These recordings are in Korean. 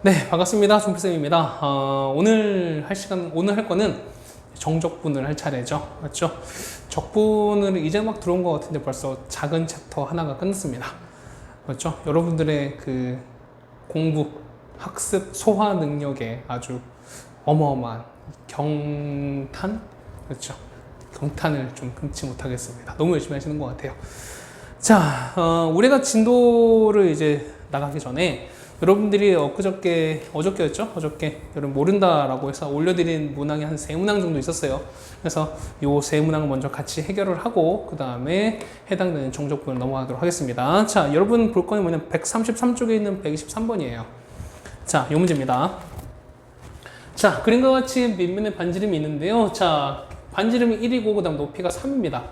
네, 반갑습니다. 종필쌤입니다. 오늘 할 거는 정적분을 할 차례죠. 맞죠? 적분을 이제 막 들어온 것 같은데 벌써 작은 챕터 하나가 끝났습니다. 맞죠? 여러분들의 그 공부, 학습, 소화 능력에 아주 어마어마한 경탄? 그렇죠? 경탄을 좀 금치 못하겠습니다. 너무 열심히 하시는 것 같아요. 자, 우리가 진도를 이제 나가기 전에 여러분들이 어저께였죠? 어저께 여러분 모른다라고 해서 올려드린 문항이 한 3문항 정도 있었어요. 그래서 요 3문항을 먼저 같이 해결을 하고 그 다음에 해당되는 정적분을 넘어가도록 하겠습니다. 자, 여러분 볼 거는 뭐냐면 133쪽에 있는 123번이에요. 자, 요 문제입니다. 자, 그림과 같이 밑면에 반지름이 있는데요. 자, 반지름이 1이고 그 다음 높이가 3입니다.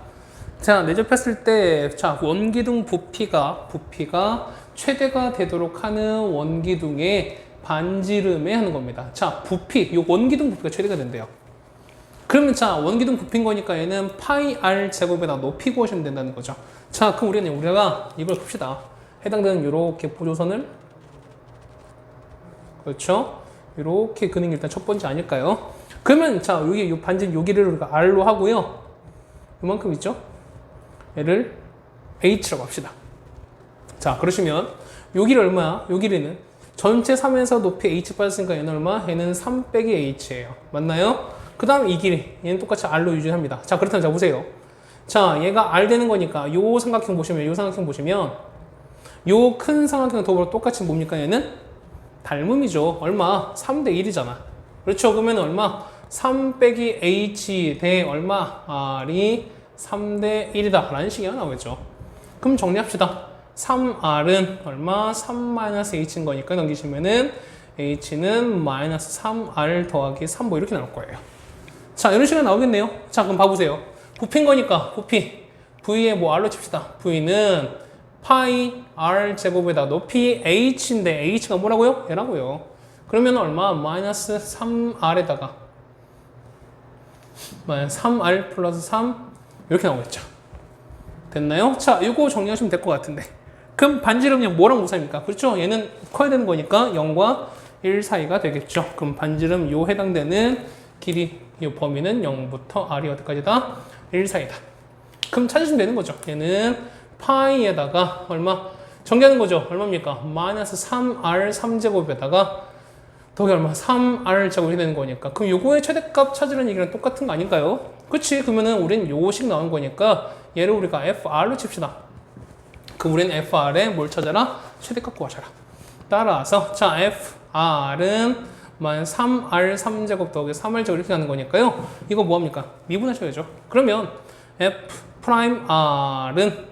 자, 내접했을 때, 자, 원기둥 부피가 최대가 되도록 하는 원기둥의 반지름에 하는 겁니다. 자, 부피, 요 원기둥 부피가 최대가 된대요. 그러면 자, 원기둥 부피인 거니까 얘는 파이 r 제곱에다 높이 구하시면 된다는 거죠. 자, 그럼 우리가 이걸 봅시다. 해당되는 요렇게 보조선을, 그렇죠? 요렇게 그는 게 일단 첫 번째 아닐까요? 그러면 자, 여기 요 반지름 여기를 우리가 r로 하고요. 요만큼 있죠? 얘를 h라고 합시다. 자, 그러시면 여기를 얼마야? 여기는 전체 3에서 높이 h 빠졌으니까 얘는 얼마? 얘는 3 빼기 h예요. 맞나요? 그 다음 이 길이 얘는 똑같이 r로 유지합니다. 자, 그렇다면 자 보세요. 자, 얘가 r 되는 거니까 요 삼각형 보시면 요 큰 삼각형 더불어 똑같이 뭡니까? 얘는 닮음이죠. 얼마? 3대 1이잖아. 그렇죠? 그러면 얼마? 3 빼기 h 대 얼마? r이 3대 1이다 라는 식이 나오겠죠. 그럼 정리합시다. 3r은 얼마? 3-h인 거니까 넘기시면은 h는 -3r 더하기 3 뭐 이렇게 나올 거예요. 자, 이런 식으로 나오겠네요. 자, 그럼 봐보세요. 부피인 거니까 부피 v에 뭐 r로 칩시다. v는 파이 r 제곱에다 높이 h인데 h가 뭐라고요? 얘라고요. 그러면 얼마? -3r에다가 3r 플러스 3 이렇게 나오겠죠. 됐나요? 자, 이거 정리하시면 될 것 같은데. 그럼 반지름은 뭐랑 무사입니까? 그렇죠? 얘는 커야 되는 거니까 0과 1 사이가 되겠죠. 그럼 반지름 요 해당되는 길이 요 범위는 0부터 r이 어디까지다? 1 사이다. 그럼 찾으시면 되는 거죠. 얘는 파이에다가 얼마? 정리하는 거죠. 얼마입니까? -3r 3제곱에다가 더기 얼마? 3r 제곱이 되는 거니까. 그럼 요거의 최대값 찾으라는 얘기랑 똑같은 거 아닐까요? 그치? 그러면은 우린 요식 나온 거니까 얘를 우리가 fr로 칩시다. 그럼 우리는 fr에 뭘 찾아라? 최대값 구하셔라. 따라서 자, fr은 3r 3제곱 더하기 3r 제곱 이렇게 가는 거니까요. 이거 뭐합니까? 미분하셔야죠. 그러면 f'r은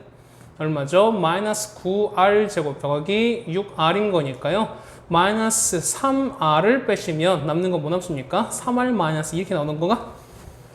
얼마죠? -9r 제곱 더하기 6r인 거니까요. -3r을 빼시면 남는 거 뭐 남습니까? 3r- 이렇게 나오는 거가?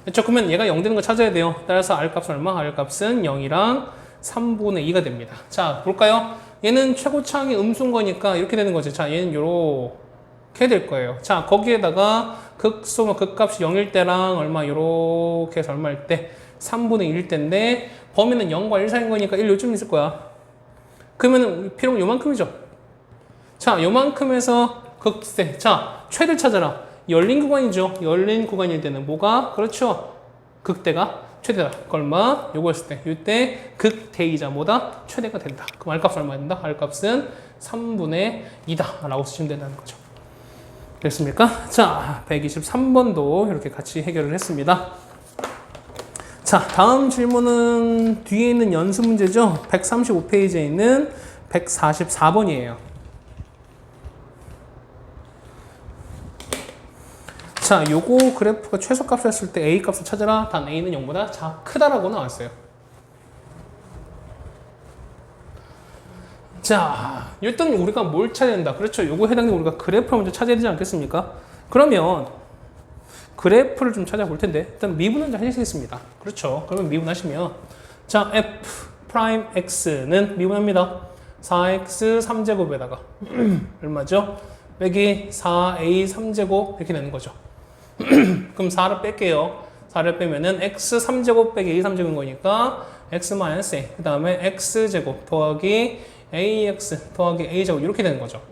그렇죠? 그러면 얘가 0 되는 거 찾아야 돼요. 따라서 r값은 얼마? r값은 0이랑 3분의 2가 됩니다. 자, 볼까요? 얘는 최고차항이 음수인 거니까 이렇게 되는 거죠. 자, 얘는 요렇게 될 거예요. 자, 거기에다가 극소면 극값이 0일 때랑 얼마 요렇게 해서 얼마일 때? 3분의 1일 때인데 범위는 0과 1 사이인 거니까 1 요쯤 있을 거야. 그러면 필요는 요만큼이죠. 자, 요만큼에서 극세. 자, 최대를 찾아라. 열린 구간이죠. 열린 구간일 때는 뭐가? 그렇죠. 극대가 최대다. 얼마? 요거였을 때. 이때 극대이자 뭐다? 최대가 된다. 그럼 R값은 얼마 된다? R값은 3분의 2다. 라고 쓰시면 된다는 거죠. 됐습니까? 자, 123번도 이렇게 같이 해결을 했습니다. 자, 다음 질문은 뒤에 있는 연습 문제죠. 135페이지에 있는 144번이에요. 자, 요거 그래프가 최소값을 했을 때 A값을 찾아라. 단 A는 0보다 크다라고 나왔어요. 자, 일단 우리가 뭘 찾아야 된다. 그렇죠. 요거 해당되는 우리가 그래프를 먼저 찾아야 되지 않겠습니까? 그러면 그래프를 좀 찾아볼 텐데 일단 미분을 하시겠습니다. 그렇죠. 그러면 미분하시면 자, f'x는 미분합니다. 4x 3제곱에다가 얼마죠? 빼기 4a 3제곱 이렇게 되는 거죠. 그럼 4를 뺄게요. 4를 빼면은 x 3제곱 빼기 a 3제곱인 거니까 x-a 그 다음에 x제곱 더하기 ax 더하기 a제곱 이렇게 되는 거죠.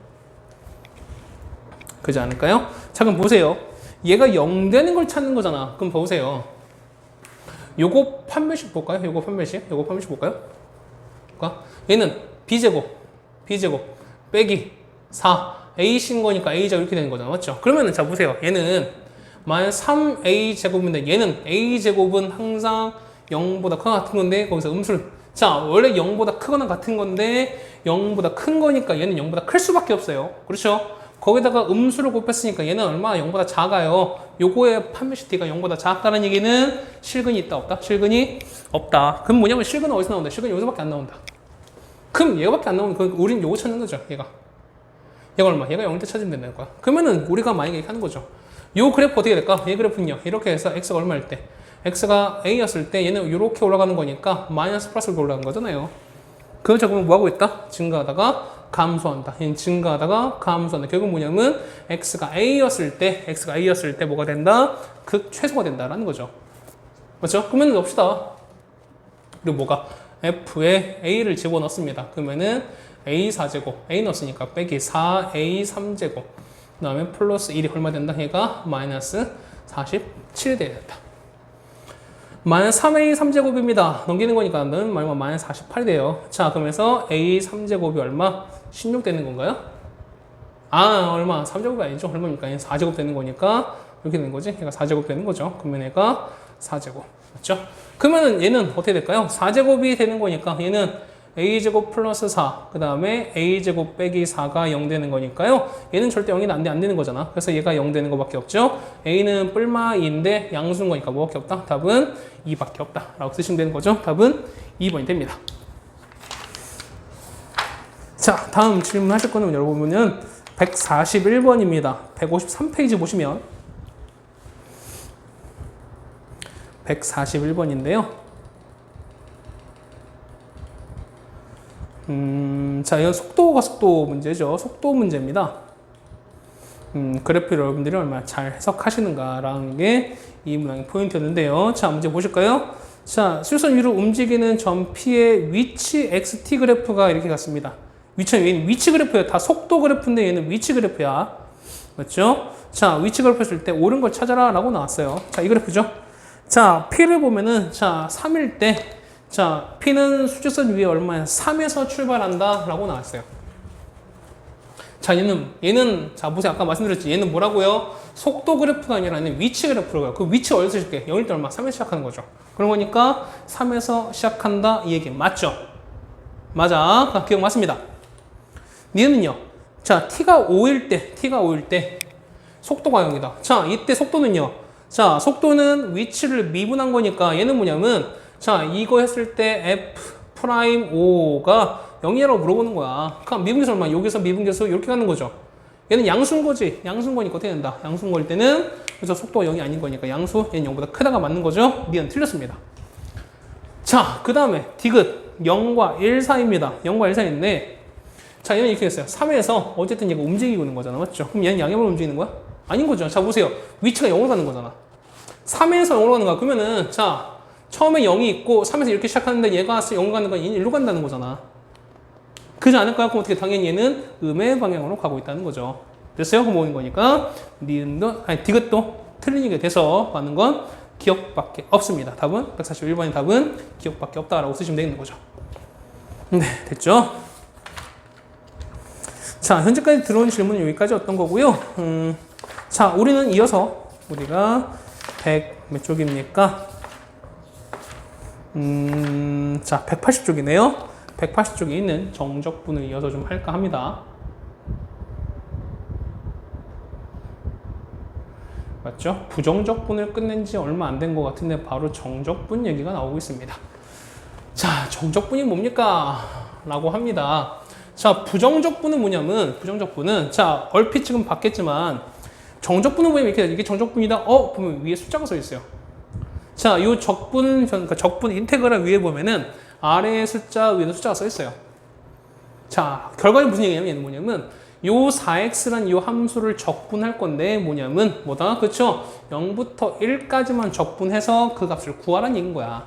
그지 않을까요? 자, 그럼 보세요. 얘가 0 되는 걸 찾는 거잖아. 그럼 보세요. 요거 판별식 볼까요? 요거 판별식 볼까요? 얘는 b제곱 빼기 4 a신 거니까 a제곱 이렇게 되는 거잖아. 맞죠? 그러면은 자 보세요. 얘는 만 3a 제곱인데 얘는 a 제곱은 항상 0보다 크거나 같은 건데 거기서 음수를 자 원래 0보다 크거나 같은 건데 0보다 큰 거니까 얘는 0보다 클 수밖에 없어요. 그렇죠? 거기다가 음수를 곱했으니까 얘는 얼마나 0보다 작아요. 요거의 판별식 t가 0보다 작다는 얘기는 실근이 있다 없다? 실근이 없다. 그럼 뭐냐면 실근은 어디서 나온다? 실근이 여기서밖에 안 나온다. 그럼 얘가밖에 안 나오는 그러니까 우린 요거 찾는 거죠. 얘가 얼마? 얘가 0일 때 찾으면 된다는 거야. 그러면은 우리가 만약에 이렇게 하는 거죠. 요 그래프 어떻게 될까? 얘 그래프는요. 이렇게 해서 x가 얼마일 때? x가 a였을 때 얘는 이렇게 올라가는 거니까 마이너스 플러스로 올라가는 거잖아요. 그렇죠. 그러면 뭐 하고 있다? 증가하다가 감소한다. 얘는 증가하다가 감소한다. 결국 뭐냐면 x가 a였을 때 뭐가 된다? 극 최소가 된다라는 거죠. 맞죠? 그러면 넣읍시다. 그리고 뭐가? f에 a를 집어넣습니다. 그러면은 a 4제곱, a 넣었으니까 빼기 4a 3제곱, 그 다음에 플러스 1이 얼마 된다? 얘가 마이너스 47이 돼야 된다. 마이너스 3a 3제곱입니다. 넘기는 거니까 얼마? 마이너스 48이 돼요. 자, 그러면서 a 3제곱이 얼마? 16 되는 건가요? 얼마? 3제곱이 아니죠. 얼마입니까? 4제곱 되는 거니까 이렇게 되는 거지. 얘가 4제곱 되는 거죠. 그러면 얘가 4제곱. 맞죠? 그러면은 얘는 어떻게 될까요? 4제곱이 되는 거니까 얘는 a제곱 플러스 4, 그 다음에 a제곱 빼기 4가 0 되는 거니까요. 얘는 절대 0이 안 되는 거잖아. 그래서 얘가 0 되는 거밖에 없죠. a는 뿔마 2인데 양수인 거니까 뭐밖에 없다? 답은 2밖에 없다. 라고 쓰시면 되는 거죠. 답은 2번이 됩니다. 자, 다음 질문 하실 거는 여러분은 141번입니다. 153페이지 보시면 141번인데요. 자, 이건 속도 문제죠. 속도 문제입니다. 그래프 여러분들이 얼마나 잘 해석하시는가라는 게 이 문항의 포인트였는데요. 자, 문제 보실까요? 자, 수선 위로 움직이는 점 P의 위치 xt 그래프가 이렇게 갔습니다. 얘는 위치 그래프야. 다 속도 그래프인데 얘는 위치 그래프야. 맞죠? 자, 위치 그래프 했을 때 옳은 걸 찾아라 라고 나왔어요. 자, 이 그래프죠. 자, P를 보면은 자, 3일 때 자, P는 수직선 위에 얼마야? 3에서 출발한다 라고 나왔어요. 자, 얘는 자, 보세요. 아까 말씀드렸지. 얘는 뭐라고요? 속도 그래프가 아니라 얘는 위치 그래프라고요. 그 위치 어디서 시작해? 0일 때 얼마? 3에서 시작하는 거죠. 그런 거니까 3에서 시작한다 이 얘기 맞죠? 맞아. 기억 맞습니다. 얘는요. 자, T가 5일 때 속도가 0이다. 자, 이때 속도는요. 자, 속도는 위치를 미분한 거니까 얘는 뭐냐면 자, 이거 했을 때 F'O가 0이라고 물어보는 거야. 그럼 미분계수 얼마? 여기서 미분계수 이렇게 가는 거죠. 얘는 양수인 거지. 양수인 거니까 어떻게 된다? 양수인 거일 때는 그래서 속도가 0이 아닌 거니까 양수, 얘는 0보다 크다가 맞는 거죠. 니은 틀렸습니다. 자, 그 다음에 디귿 0과 1 사이입니다. 0과 1 사이인데 자, 얘는 이렇게 됐어요. 3에서 어쨌든 얘가 움직이고 있는 거잖아. 맞죠? 그럼 얘는 양형으로 움직이는 거야? 아닌 거죠. 자, 보세요. 위치가 0으로 가는 거잖아. 3에서 0으로 가는 거야. 그러면은 자, 처음에 0이 있고 3에서 이렇게 시작하는데 얘가 0으로 가는 건 얘는 1로 간다는 거잖아. 그렇지 않을까요? 그럼 어떻게 당연히 얘는 음의 방향으로 가고 있다는 거죠. 됐어요? 그럼 뭐인 거니까 디귿도 틀린 얘기가 돼서 맞는 건 기억밖에 없습니다. 답은 141번의 답은 기억밖에 없다라고 쓰시면 되는 거죠. 네, 됐죠? 자, 현재까지 들어온 질문은 여기까지였던 거고요. 자, 우리는 이어서 우리가 100 몇 쪽입니까? 자, 180쪽이네요. 180쪽에 있는 정적분을 이어서 좀 할까 합니다. 맞죠? 부정적분을 끝낸 지 얼마 안 된 것 같은데 바로 정적분 얘기가 나오고 있습니다. 자, 정적분이 뭡니까? 라고 합니다. 자, 부정적분은 뭐냐면 부정적분은 자, 얼핏 지금 봤겠지만 정적분은 보면 이게 정적분이다. 보면 위에 숫자가 써 있어요. 자, 요 그러니까 적분 인테그랄 위에 보면은 아래에 숫자, 위에도 숫자가 써 있어요. 자, 결과는 무슨 얘기냐면 얘는 뭐냐면 요 4x란 요 함수를 적분할 건데 뭐냐면 뭐다? 그쵸? 0부터 1까지만 적분해서 그 값을 구하라는 얘기인 거야.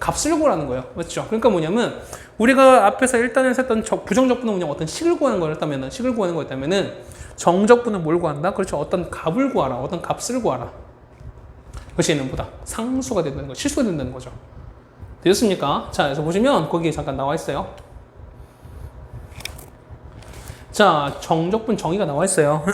값을 구하라는 거예요. 맞죠? 그러니까 뭐냐면 우리가 앞에서 일단은 했던 부정적분은 뭐냐 어떤 식을 구하는 거였다면은 식을 구하는 거였다면은 정적분은 뭘 구한다? 그렇죠. 어떤 값을 구하라. 어떤 값을 구하라. 그것이 얘는보다 상수가 된다는 거, 실수가 된다는 거죠. 되셨습니까? 자, 그래서 보시면 거기에 잠깐 나와 있어요. 자, 정적분 정의가 나와 있어요.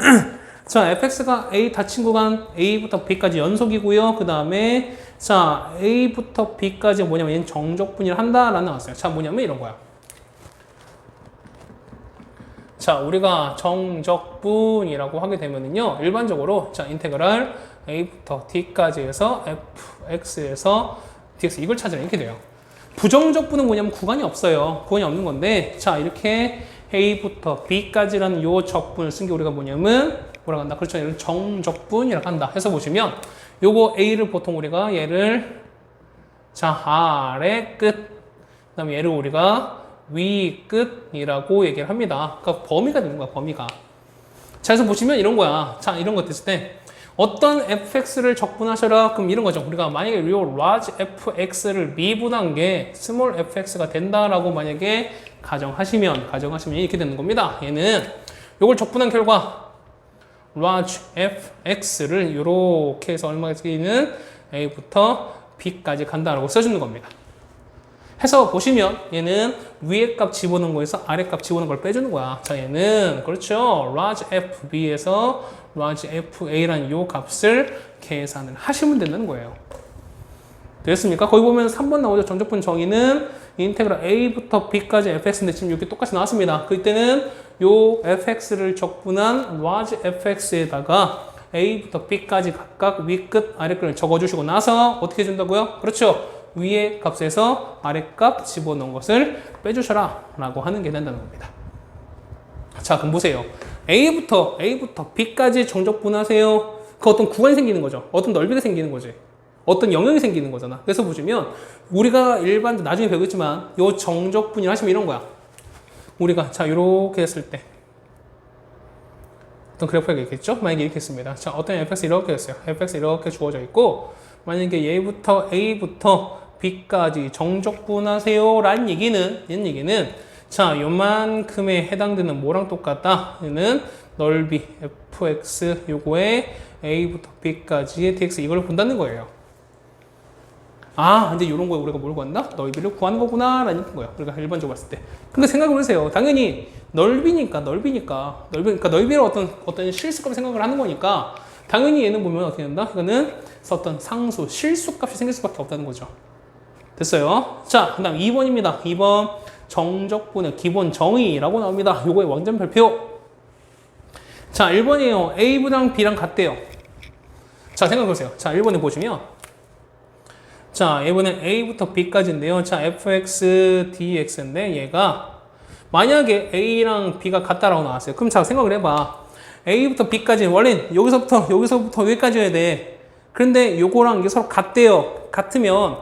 자, fx가 a 닫힌 구간 a부터 b까지 연속이고요. 그 다음에 자, a부터 b까지 뭐냐면 얘는 정적분이라 한다라는 나왔어요. 자, 뭐냐면 이런 거야. 자, 우리가 정적분이라고 하게 되면은요, 일반적으로 자, 인테그랄 a부터 d까지 해서 fx에서 dx 이걸 찾으라 이렇게 돼요. 부정적분은 뭐냐면 구간이 없어요. 구간이 없는 건데, 자, 이렇게 a부터 b까지라는 요 적분을 쓴 게 우리가 뭐냐면 뭐라고 한다? 그렇죠. 얘를 정적분이라고 한다. 해서 보시면 요거 a를 보통 우리가 얘를 자, 아래 끝, 그 다음에 얘를 우리가 위 끝이라고 얘기를 합니다. 그러니까 범위가 되는 거야, 범위가. 자, 그래서 보시면 이런 거야. 자, 이런 거 됐을 때 어떤 fx를 적분하셔라. 그럼 이런 거죠. 우리가 만약에 요 large fx를 미분한 게 small fx가 된다라고 만약에 가정하시면 이렇게 되는 겁니다. 얘는 요걸 적분한 결과 large fx를 이렇게 해서 얼마까지는 a부터 b까지 간다라고 써주는 겁니다. 해서 보시면 얘는 위에 값 집어넣은 거에서 아래 값 집어넣은 걸 빼주는 거야. 자, 얘는 그렇죠. large fb에서 large fa라는 요 값을 계산을 하시면 된다는 거예요. 됐습니까? 거기 보면 3번 나오죠. 정적분 정의는 인테그랄 a부터 b까지 fx인데 지금 이렇게 똑같이 나왔습니다. 그때는 요 fx를 적분한 large fx에다가 a부터 b까지 각각 위 끝 아래 끝을 적어주시고 나서 어떻게 해준다고요? 그렇죠. 위의 값에서 아래 값 집어넣은 것을 빼주셔라 라고 하는 게 된다는 겁니다. 자, 그럼 보세요. A부터 B까지 정적분하세요. 그 어떤 구간이 생기는 거죠. 어떤 넓이가 생기는 거지. 어떤 영역이 생기는 거잖아. 그래서 보시면 우리가 일반 나중에 배우겠지만 요 정적분이라 하시면 이런 거야. 우리가 자 이렇게 했을 때 어떤 그래프가 있겠죠? 만약에 이렇게 했습니다. 자, 어떤 fx 이렇게 했어요. fx 이렇게 주어져 있고 만약에 얘부터 A부터 B까지 정적분하세요 라는 얘기는 자, 요만큼에 해당되는 뭐랑 똑같다? 얘는 넓이 fx 요거에 A부터 B까지의 dx 이걸 본다는 거예요. 아, 근데 이런 거에 우리가 뭘 구한다? 넓이를 구하는 거구나 라는 거예요. 우리가 일반적으로 봤을 때. 근데 생각을 해보세요. 당연히 넓이니까 넓이를 어떤 실수값 생각을 하는 거니까 당연히 얘는 보면 어떻게 된다? 이거는 어떤 상수, 실수값이 생길 수밖에 없다는 거죠. 됐어요? 자, 그 다음 2번입니다. 2번 정적분의 기본 정의라고 나옵니다. 요거의 완전 별표. 자, 1번이에요. A랑 B랑 같대요. 자, 생각해보세요. 자, 1번에 보시면 자, 이번엔 A부터 B까지인데요. 자, fx, dx인데 얘가 만약에 A랑 B가 같다라고 나왔어요. 그럼 자, 생각을 해봐. A부터 B까지 원래는 여기서부터 여기까지여야 돼. 그런데 요거랑 이게 서로 같대요. 같으면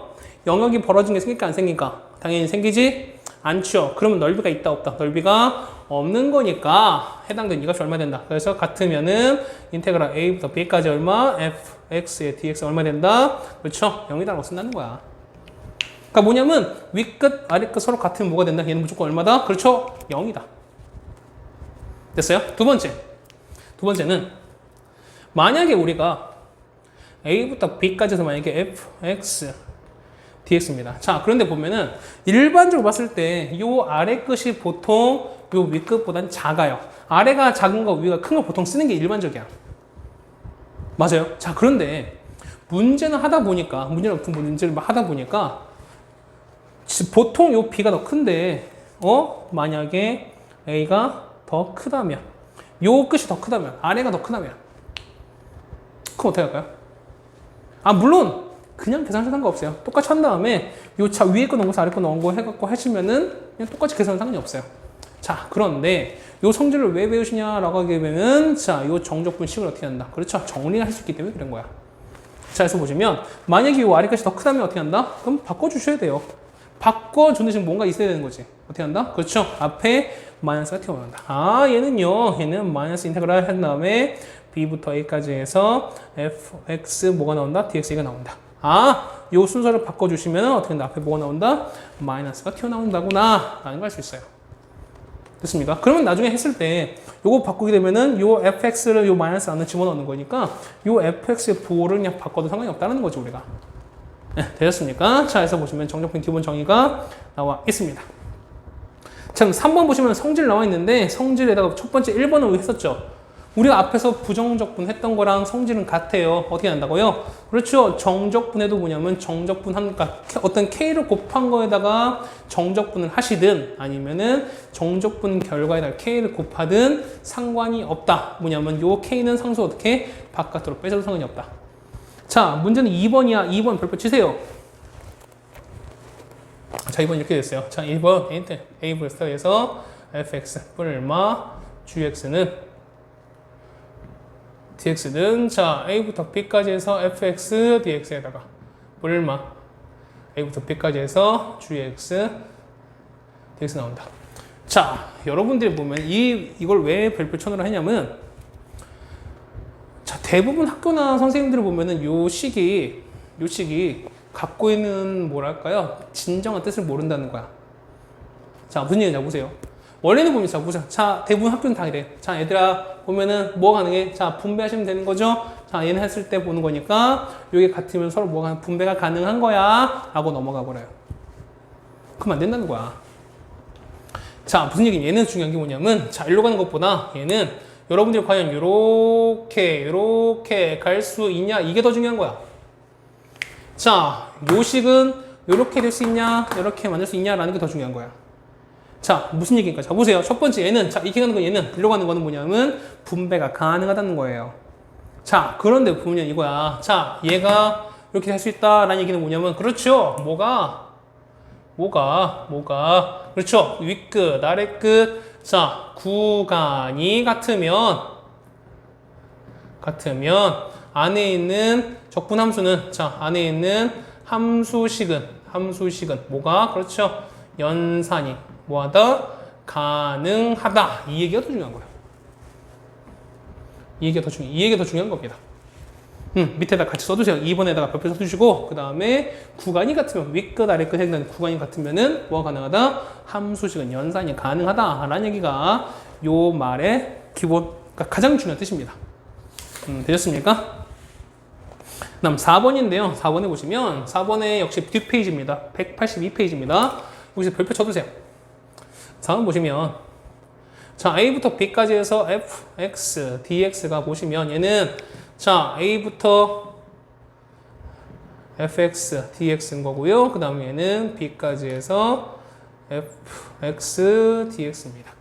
영역이 벌어진 게 생길까 안 생길까? 당연히 생기지 않죠. 그러면 넓이가 있다 없다? 넓이가 없는 거니까 해당되는 이 값이 얼마 된다. 그래서 같으면은 인테그랄 A부터 B까지 얼마? fx의 dx 얼마 된다? 그렇죠? 0이다라고 쓴다는 거야. 그러니까 뭐냐면 윗끝 아래끝 서로 같으면 뭐가 된다? 얘는 무조건 얼마다? 그렇죠? 0이다. 됐어요? 두 번째는 만약에 우리가 A부터 B까지 해서 만약에 fx dx입니다. 자, 그런데 보면은 일반적으로 봤을 때 요 아래 끝이 보통 요 윗끝보다는 작아요. 아래가 작은 거 위가 큰 거 보통 쓰는 게 일반적이야. 맞아요. 자, 그런데 문제를 하다 보니까 보통 요 B가 더 큰데 만약에 A가 더 크다면 요 끝이 더 크다면 아래가 더 크다면 그럼 어떻게 할까요? 아, 물론 그냥 계산하셔도 상관없어요. 똑같이 한 다음에 요 차 위에 거 넣은 거 아래 거 넣은 거 해갖고 하시면은 그냥 똑같이 계산은 상관이 없어요. 자, 그런데 요 성질을 왜 배우시냐라고 하게 되면 자, 요 정적분식을 어떻게 한다? 그렇죠. 정리를 할 수 있기 때문에 그런 거야. 자, 그래서 보시면 만약에 요 아래까지 더 크다면 어떻게 한다? 그럼 바꿔주셔야 돼요. 바꿔주는 지금 뭔가 있어야 되는 거지. 어떻게 한다? 그렇죠. 앞에 마이너스가 튀어나온다. 아, 얘는 마이너스 인테그랄 한 다음에 b부터 a까지 해서 fx 뭐가 나온다? dx가 나온다. 아, 요 순서를 바꿔주시면 어떻게 된다? 앞에 뭐가 나온다? 마이너스가 튀어나온다구나 라는 걸 알 수 있어요. 됐습니까? 그러면 나중에 했을 때 요거 바꾸게 되면은 요 fx를 요 마이너스 안에 집어넣는 거니까 요 fx의 부호를 그냥 바꿔도 상관이 없다는 거죠, 우리가. 네, 되셨습니까? 자, 해서 보시면 정적분 기본 정의가 나와 있습니다. 자, 그럼 3번 보시면 성질 나와 있는데 성질에다가 첫 번째 1번을 했었죠. 우리가 앞에서 부정적분 했던 거랑 성질은 같아요. 어떻게 한다고요? 그렇죠. 정적분에도 뭐냐면 정적분 그러니까 어떤 K를 곱한 거에다가 정적분을 하시든 아니면은 정적분 결과에다가 K를 곱하든 상관이 없다. 뭐냐면 요 K는 상수 어떻게 바깥으로 빼줘도 상관이 없다. 자, 문제는 2번이야. 2번 별표 치세요. 자, 2번 이렇게 됐어요. 자, 1번 A 불스에서 fx 뿔마 gx는 dx는 자 a부터 b까지 해서 fx dx에다가 뿔마 a부터 b까지 해서 gx dx 나온다. 자, 여러분들이 보면 이걸 왜 별표천으로 하냐면 자, 대부분 학교나 선생님들을 보면은 요 식이 갖고 있는 뭐랄까요? 진정한 뜻을 모른다는 거야. 자, 무슨 얘기인지 보세요. 원래는 보면 자, 보자. 자, 대부분 학교는 다 이래. 자, 얘들아 보면은 뭐가 가능해? 자, 분배하시면 되는 거죠. 자, 얘는 했을 때 보는 거니까 이게 같으면 서로 뭐가 분배가 가능한 거야 라고 넘어가 버려요. 그럼 안 된다는 거야. 자, 무슨 얘기냐? 얘는 중요한 게 뭐냐면 자, 일로 가는 것보다 얘는 여러분들이 과연 요렇게 갈 수 있냐? 이게 더 중요한 거야. 자, 요 식은 요렇게 될 수 있냐? 요렇게 만들 수 있냐라는 게 더 중요한 거야. 자, 무슨 얘기인가? 자, 보세요. 첫 번째 얘는 자, 이렇게 가는 거 얘는 일로 가는 거는 뭐냐면 분배가 가능하다는 거예요. 자, 그런데 보면 이거야. 자, 얘가 이렇게 할 수 있다라는 얘기는 뭐냐면 그렇죠. 뭐가 그렇죠. 윗끝, 아래끝. 자, 구간이 같으면 안에 있는 적분 함수는 자, 안에 있는 함수식은 뭐가 그렇죠. 연산이 뭐하다? 가능하다. 이 얘기가 더 중요한 거야. 이 얘기가 더 중요한 겁니다. 밑에다 같이 써두세요. 2번에다가 별표 써두시고 그 다음에 구간이 같으면 윗끝 아래끝 해당되는 구간이 같으면은 뭐가 가능하다? 함수식은 연산이 가능하다 라는 얘기가 요 말의 기본 그러니까 가장 중요한 뜻입니다. 되셨습니까? 다음 4번인데요. 4번에 보시면 4번에 역시 뒷페이지입니다. 182페이지입니다. 여기서 별표 쳐두세요. 4번 보시면 자, A부터 B까지 해서 fx, dx가 보시면 얘는 자, A부터 fx, dx인 거고요. 그 다음에 얘는 B까지 해서 fx, dx입니다.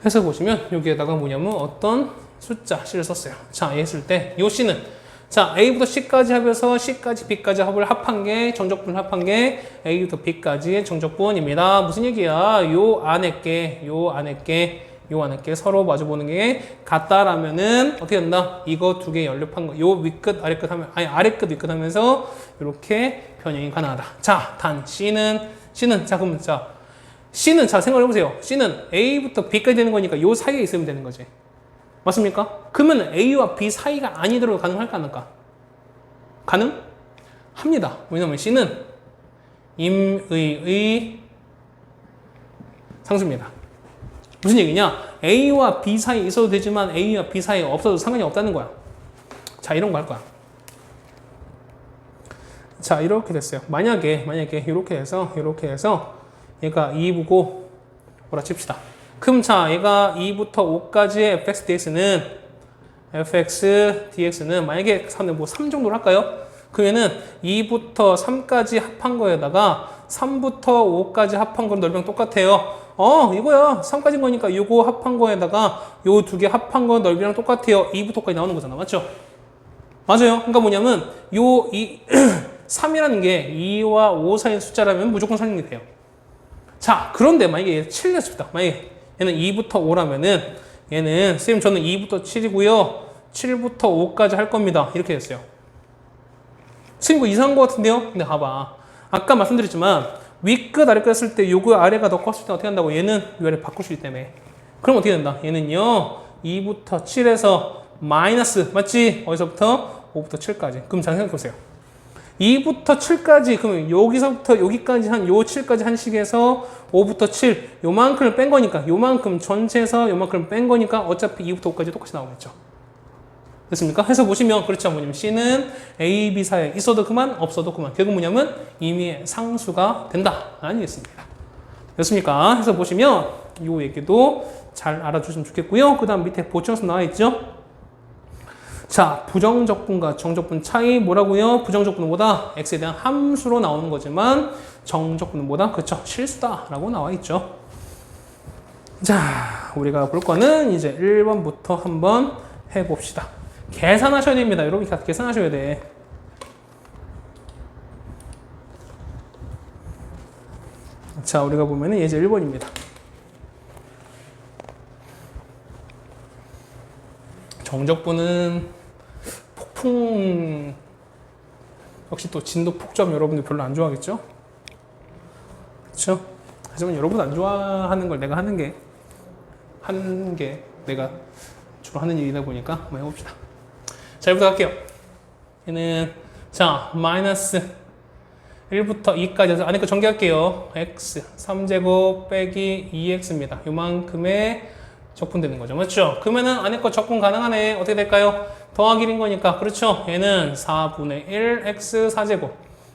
해서 보시면 여기에다가 뭐냐면 어떤 숫자 C를 썼어요. 자, 했을 때 요 C는 자, A부터 C까지 합해서 C까지 B까지 합한 게 정적분 합한 게 A부터 B까지의 정적분입니다. 무슨 얘기야? 요 안에 게 서로 마주보는 게 같다라면은 어떻게 된다? 이거 두 개 연립한 거, 요 윗끝 아래끝 하면 아래끝 윗끝 하면서 이렇게 변형이 가능하다. 자, 단 C는 자, 그러면 자 C는 자 생각해 보세요. C는 A부터 B까지 되는 거니까 요 사이에 있으면 되는 거지. 맞습니까? 그러면 A와 B 사이가 아니더라도 가능할까 안 할까? 가능합니다. 왜냐면 C는 임의의 상수입니다. 무슨 얘기냐? A와 B 사이에 있어도 되지만 A와 B 사이에 없어도 상관이 없다는 거야. 자, 이런 거 할 거야. 자, 이렇게 됐어요. 만약에 이렇게 해서 얘가 2부고 뭐라 칩시다. 그럼 자, 얘가 2부터 5까지의 fx dx는 만약에 3 정도로 할까요? 그러면은 2부터 3까지 합한 거에다가 3부터 5까지 합한 건 넓이랑 똑같아요. 이거야. 3까지인 거니까 요거 합한 거에다가 요 두 개 합한 건 넓이랑 똑같아요. 2부터까지 나오는 거잖아. 맞죠? 맞아요. 그러니까 뭐냐면 3이라는 게 2와 5 사이의 숫자라면 무조건 성립이 돼요. 자, 그런데 만약에 7이었습니다. 만약에 얘는 2부터 5라면은 얘는 선생님 저는 2부터 7이고요. 7부터 5까지 할 겁니다. 이렇게 됐어요. 선생님 이거 이상한 것 같은데요? 근데 봐봐. 아까 말씀드렸지만 윗끝 아래끝 했을 때 요거 아래가 더 컸을 때 어떻게 한다고? 얘는 위아래 바꿀 수 있기 때문에. 그럼 어떻게 된다? 얘는요 2부터 7에서 마이너스 맞지? 어디서부터? 5부터 7까지. 그럼 잘 생각해보세요. 2부터 7까지, 그러면 여기서부터 여기까지 요 7까지 한 식에서 5부터 7, 요만큼을 뺀 거니까, 요만큼 전체에서 요만큼을 뺀 거니까 어차피 2부터 5까지 똑같이 나오겠죠. 됐습니까? 해서 보시면, 그렇죠. 뭐냐면 C는 A, B 사이에 있어도 그만, 없어도 그만. 결국 뭐냐면 임의의 상수가 된다. 라는 얘기였습니다. 됐습니까? 해서 보시면, 이 얘기도 잘 알아주시면 좋겠고요. 그 다음 밑에 보충수 나와 있죠? 자, 부정적분과 정적분 차이 뭐라고요? 부정적분은 뭐다? x에 대한 함수로 나오는 거지만 정적분은 뭐다? 그렇죠. 실수다 라고 나와 있죠. 자, 우리가 볼 거는 이제 1번부터 한번 해봅시다. 계산하셔야 됩니다. 여러분 계산하셔야 돼. 자, 우리가 보면은 예제 1번입니다. 정적분은 폭풍, 역시 또 진도 폭점 여러분들 별로 안 좋아하겠죠? 그렇죠? 하지만 여러분 안 좋아하는 걸 내가 하는 게 내가 주로 하는 일이다 보니까 한번 해봅시다. 자, 1부터 할게요. 얘는 자 마이너스 1부터 2까지 해서 안에 거 전개할게요. x 3제곱 빼기 2x입니다. 요만큼의 적분되는 거죠. 맞죠? 그러면은 안에 거 적분 가능하네. 어떻게 될까요? 더하기 1인 거니까. 그렇죠? 얘는 4분의 1 x 4제곱.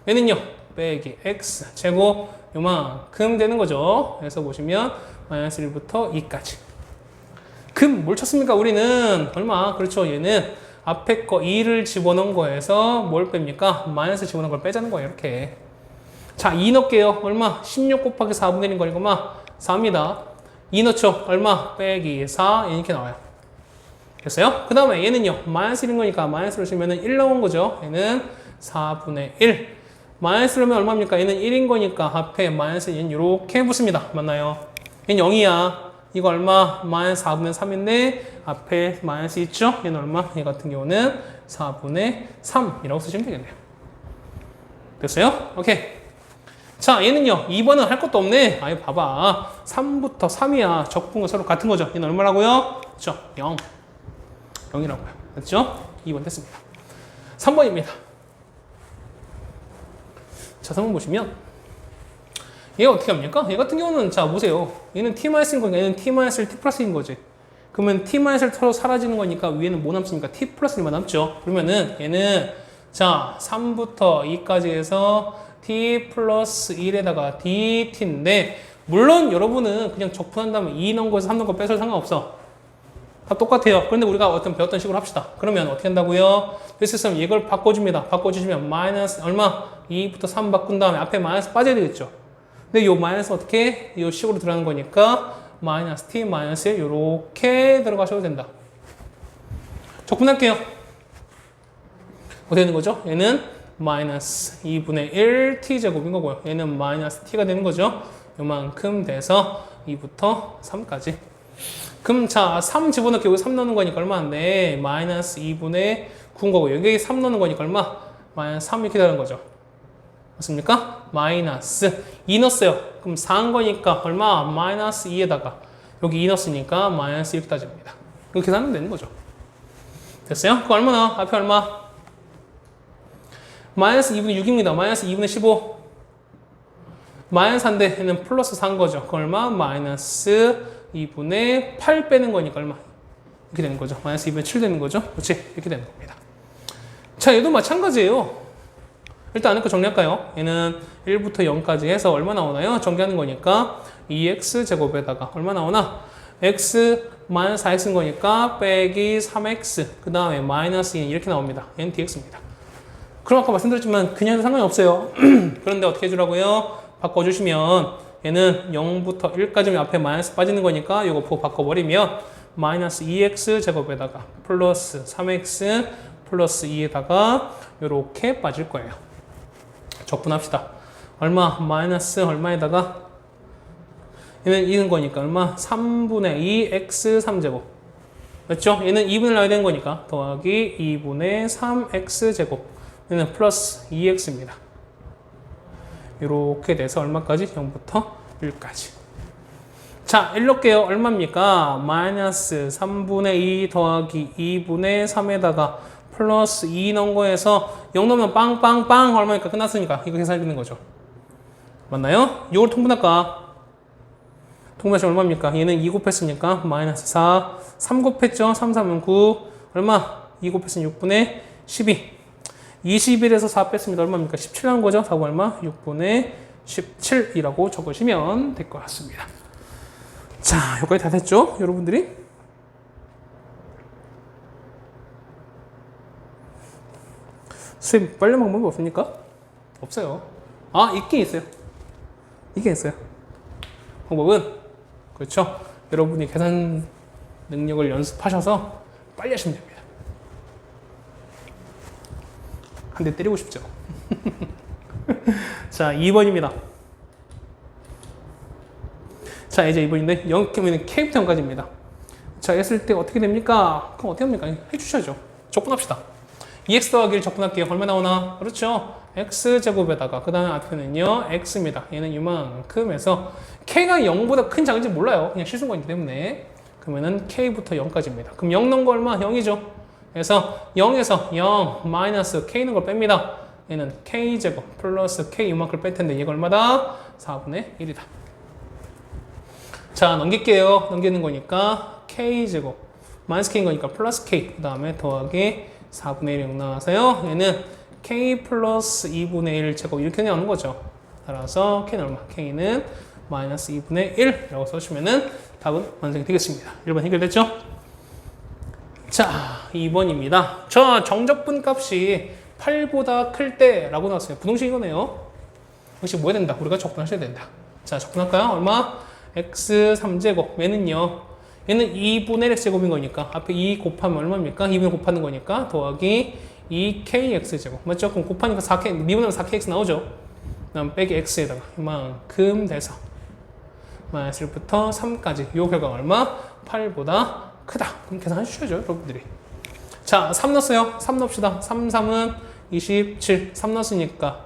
얘는요. 빼기 x 제곱 요만큼 되는 거죠. 그래서 보시면 마이너스 1부터 2까지. 금 뭘 쳤습니까? 우리는 얼마? 그렇죠? 얘는 앞에 거 2를 집어넣은 거에서 뭘 뺍니까? 마이너스 집어넣은 걸 빼자는 거예요. 이렇게. 자, 2 넣을게요. 얼마? 16 곱하기 4분의 1인 거니까 4입니다. 2 넣죠? 얼마? 빼기 4 이렇게 나와요. 됐어요? 그 다음에 얘는요. 마이너스 1인 거니까 마이너스를 쓰면은 1 나온 거죠. 얘는 4분의 1. 마이너스를 하면 얼마입니까? 얘는 1인 거니까 앞에 마이너스 얘는 이렇게 붙습니다. 맞나요? 얘는 0이야. 이거 얼마? 마이너스 4분의 3인데 앞에 마이너스 있죠? 얘는 얼마? 얘 같은 경우는 4분의 3이라고 쓰시면 되겠네요. 됐어요? 오케이. 자, 얘는요. 2번은 할 것도 없네. 아이, 봐봐. 3부터 3이야. 적분과 서로 같은 거죠. 얘는 얼마라고요? 그렇죠? 0. 0이라고요. 됐죠? 2번 됐습니다. 3번입니다. 자, 3번 보시면 얘가 어떻게 합니까? 얘 같은 경우는 자, 보세요. 얘는 t-인 거니까 얘는 t-를 t 플러스인 거지. 그러면 t-를 서로 사라지는 거니까 위에는 뭐 남습니까? t 플러스 1만 남죠. 그러면은 얘는 자, 3부터 2까지 해서 t 플러스 1에다가 dt인데 물론 여러분은 그냥 적분한 다음에 2 넣은 거에서 3 넣은 거 빼서 상관없어. 다 똑같아요. 그런데 우리가 어떤 배웠던 식으로 합시다. 그러면 어떻게 한다고요? 됐으면 이걸 바꿔줍니다. 바꿔주시면 마이너스 얼마? 2부터 3 바꾼 다음에 앞에 마이너스 빠져야 되겠죠. 근데 요 마이너스 어떻게? 요 식으로 들어가는 거니까 마이너스 t 마이너스 1 요렇게 들어가셔도 된다. 적분할게요. 어떻게 되는 거죠? 얘는 마이너스 2분의 1 t제곱인 거고요. 얘는 마이너스 t가 되는 거죠. 요만큼 돼서 2부터 3까지. 그럼 자, 3 집어넣기 여기 3 넣는 거니까 얼마인데? 마이너스 2분의 9인 거고 여기 3 넣는 거니까 얼마? 마이너스 3 이렇게 되는 거죠. 맞습니까? 마이너스 2 넣었어요. 그럼 4인 거니까 얼마? 마이너스 2에다가 여기 2 넣었으니까 마이너스 이렇게 따집니다. 이렇게 계산하면 되는 거죠. 됐어요? 그거 얼마나? 앞에 얼마? 마이너스 2분의 6입니다. 마이너스 2분의 15. 마이너스 4인데 얘는 플러스 4인 거죠. 그 얼마? 마이너스 2분의 8 빼는 거니까 얼마? 이렇게 되는 거죠. 마이너스 2분의 7 되는 거죠. 그렇지? 이렇게 되는 겁니다. 자, 얘도 마찬가지예요. 일단 안에 거 정리할까요? 얘는 1부터 0까지 해서 얼마 나오나요? 정리하는 거니까 2x 제곱에다가 얼마 나오나? x 마이너스 4x인 거니까 빼기 3x 그 다음에 마이너스 2 이렇게 나옵니다. 얘는 dx입니다. 그럼 아까 말씀드렸지만 그냥 해도 상관이 없어요. 그런데 어떻게 해주라고요? 바꿔주시면 얘는 0부터 1까지 앞에 마이너스 빠지는 거니까 이거 바꿔버리면 마이너스 2x 제곱에다가 플러스 3x 플러스 2에다가 이렇게 빠질 거예요. 적분합시다. 얼마? 마이너스 얼마에다가 얘는 2는 거니까 얼마? 3분의 2 x 3제곱 맞죠? 얘는 2분을 나야 되는 거니까 더하기 2분의 3x 제곱 얘는 플러스 2x입니다. 이렇게 돼서 얼마까지? 0부터 1까지. 자, 1 넣을게요. 얼마입니까? 마이너스 3분의 2 더하기 2분의 3에다가 플러스 2 넣은 거에서 0 넣으면 빵빵빵 얼마니까 끝났으니까 이거 계산해 주는 거죠. 맞나요? 이걸 통분할까? 통분하시면 얼마입니까? 얘는 2 곱했으니까 마이너스 4, 3 곱했죠? 3, 3은 9, 얼마? 2 곱했으면 6분의 12. 21에서 4 뺐습니다. 얼마입니까? 17 나온 거죠? 4가 얼마? 6분의 17이라고 적으시면 될 것 같습니다. 자, 여기까지 다 됐죠? 여러분들이? 수입 빨리 방법이 없습니까? 없어요. 아, 있긴 있어요. 있긴 있어요. 방법은 그렇죠. 여러분이 계산 능력을 연습하셔서 빨리 하시면 됩니다. 한 대 때리고 싶죠? 자, 2번입니다. 자, 이제 2번인데 0면 K부터 0까지입니다. 자, 했을 때 어떻게 됩니까? 그럼 어떻게 합니까? 해주셔야죠. 적분합시다. 2x 더하기를 적분할게요. 얼마 나오나? 그렇죠. x제곱에다가 그 다음에 앞에는요 x입니다. 얘는 이만큼 해서 k가 0보다 큰 작은지 몰라요. 그냥 실수인거기 때문에. 그러면은 k부터 0까지입니다. 그럼 0 넣은 거 얼마? 0이죠. 그래서 0에서 0 마이너스 k 넣은 걸 뺍니다. 얘는 k제곱 플러스 k 이만큼 뺄 텐데 얘가 얼마다? 4분의 1이다. 자, 넘길게요. 넘기는 거니까 k제곱 마이너스 k인 거니까 플러스 k 그 다음에 더하기 4분의 1이 0 나와서요. 얘는 k 플러스 2분의 1 제곱 이렇게 나오는 거죠. 따라서 k는 얼마? k는 마이너스 2분의 1이라고 써주시면은 답은 완성이 되겠습니다. 1번 해결됐죠? 자, 2번입니다. 저 정적분 값이 8보다 클 때라고 나왔어요. 부동식 이거네요. 역시 뭐 해야 된다? 우리가 적분하셔야 된다. 자, 적분할까요? 얼마? x 3제곱 얘는요. 얘는 2분의 x제곱인 거니까 앞에 2 곱하면 얼마입니까? 2분의 곱하는 거니까 더하기 2kx제곱 맞죠? 그럼 곱하니까 4k, 미분하면 4kx 나오죠? 그 다음 빼기 x에다가 이만큼 돼서 마이너스 1부터 3까지 요 결과가 얼마? 8보다 크다. 그럼 계산해 주셔야죠, 여러분들이. 자, 3 넣었어요. 3 넣읍시다. 3, 3은 27. 3 넣었으니까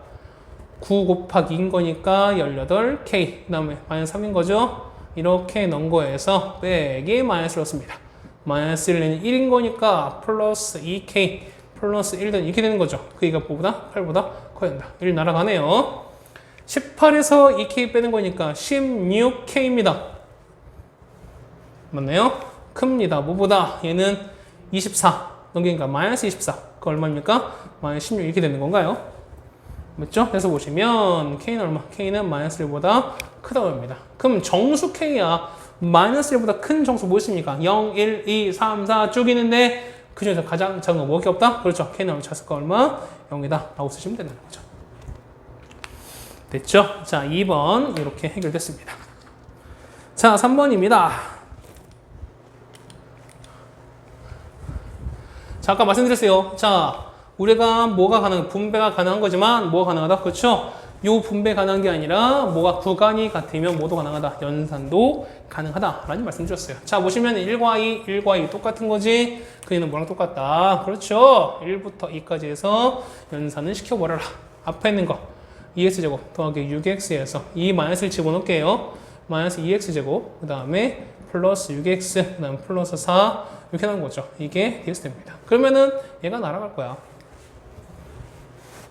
9 곱하기 2인 거니까 18k. 그 다음에 마이너스 3인 거죠? 이렇게 넣은 거에서 빼기 마이너스를 넣습니다. 마이너스 1은 1인 거니까 플러스 2k 플러스 1은 이렇게 되는 거죠. 그이가 뭐보다? 8보다 커야 된다. 1 날아가네요. 18에서 2k 빼는 거니까 16k입니다. 맞나요? 큽니다. 뭐보다? 얘는 24. 넘기니까 마이너스 24. 그 얼마입니까? 마이너스 16 이렇게 되는 건가요? 맞죠? 그래서 보시면 K는 얼마? K는 마이너스 1보다 크다고 합니다. 그럼 정수 K야. 마이너스 1보다 큰 정수 뭐 있습니까? 0, 1, 2, 3, 4 쭉 있는데 그 중에서 가장 작은 거 뭐밖에 없다? 그렇죠. K는 작을까 얼마? 0이다 라고 쓰시면 된다는 거죠. 됐죠? 자, 2번 이렇게 해결됐습니다. 자, 3번입니다. 자, 아까 말씀드렸어요. 자, 우리가 뭐가 가능, 분배가 가능한 거지만 뭐가 가능하다? 그렇죠? 요 분배 가능한 게 아니라 뭐가 구간이 같으면 뭐도 가능하다. 연산도 가능하다라는 말씀 드렸어요. 자, 보시면 1과 2, 1과 2 똑같은 거지. 그얘는 뭐랑 똑같다. 그렇죠? 1부터 2까지 해서 연산을 시켜버려라. 앞에 있는 거 2x제곱 더하기 6x에서 이 마이너스를 집어넣을게요. 마이너스 2x제곱 그 다음에 플러스 6x 그 다음에 플러스 4 이렇게 나온 거죠. 이게 dx 됩니다. 그러면은 얘가 날아갈 거야.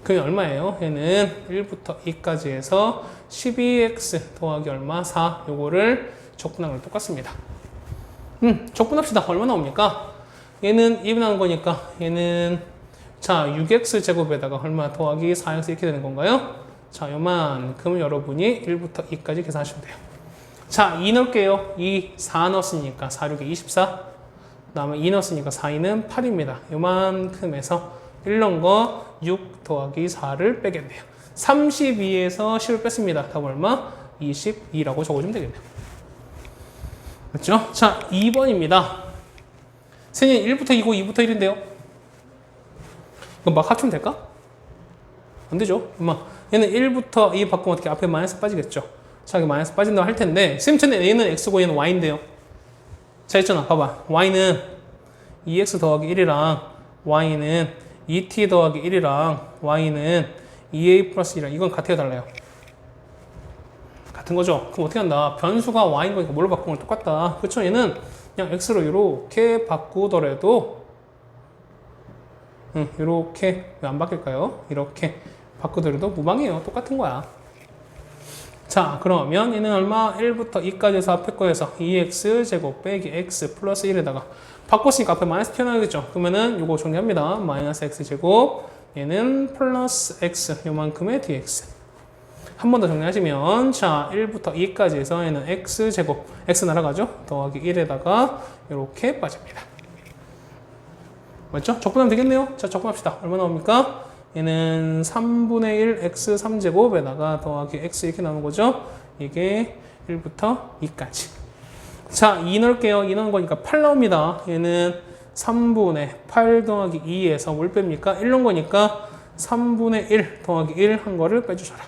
그게 얼마예요? 얘는 1부터 2까지 해서 12x 더하기 얼마? 4 요거를 적분하는 거 똑같습니다. 적분합시다. 얼마 나옵니까? 얘는 2분 나온 거니까 얘는 자 6x 제곱에다가 얼마 더하기 4x 이렇게 되는 건가요? 자 요만큼 여러분이 1부터 2까지 계산하시면 돼요. 자 2 넣을게요. 2, 4 넣었으니까 4, 6에 24 그 다음에 2 넣었으니까 4, 2는 8입니다. 요만큼 해서 1 넣은 거 6 더하기 4를 빼겠네요. 32에서 10을 뺐습니다. 답 얼마? 22라고 적어주면 되겠네요. 맞죠? 자, 2번입니다. 선생님 1부터 2고 2부터 1인데요. 그럼 막 합치면 될까? 안 되죠. 얘는 1부터 2 바꾸면 어떻게 앞에 마이너스 빠지겠죠. 자, 여기 마이너스 빠진다고 할 텐데 선생님 얘는 x고 얘는 y인데요. 자, 있잖아. 봐봐. y는 2x 더하기 1이랑 y는 2t 더하기 1이랑 y는 2a 플러스 1이랑 이건 같아요, 달라요? 같은 거죠. 그럼 어떻게 한다? 변수가 y인 거니까 뭘로 바꾸면 똑같다. 그렇죠? 얘는 그냥 x로 이렇게 바꾸더라도 이렇게 왜 안 바뀔까요? 이렇게 바꾸더라도 무방해요. 똑같은 거야. 자, 그러면 얘는 얼마? 1부터 2까지 해서 앞에 거에서 2x 제곱 빼기 x 플러스 1에다가 바꿨으니까 앞에 마이너스 튀어나오겠죠. 그러면은 요거 정리합니다. 마이너스 x 제곱 얘는 플러스 x 요만큼의 dx. 한 번 더 정리하시면 자 1부터 2까지 해서 얘는 x 제곱 x 날아가죠. 더하기 1에다가 이렇게 빠집니다. 맞죠? 적분하면 되겠네요. 자, 적분합시다. 얼마 나옵니까? 얘는 3분의 1 x 3제곱에다가 더하기 x 이렇게 나오는 거죠. 이게 1부터 2까지. 자, 2 넣을게요. 2 넣은 거니까 8 나옵니다. 얘는 3분의 8 더하기 2에서 뭘 뺍니까? 1 넣은 거니까 3분의 1 더하기 1 한 거를 빼주셔라.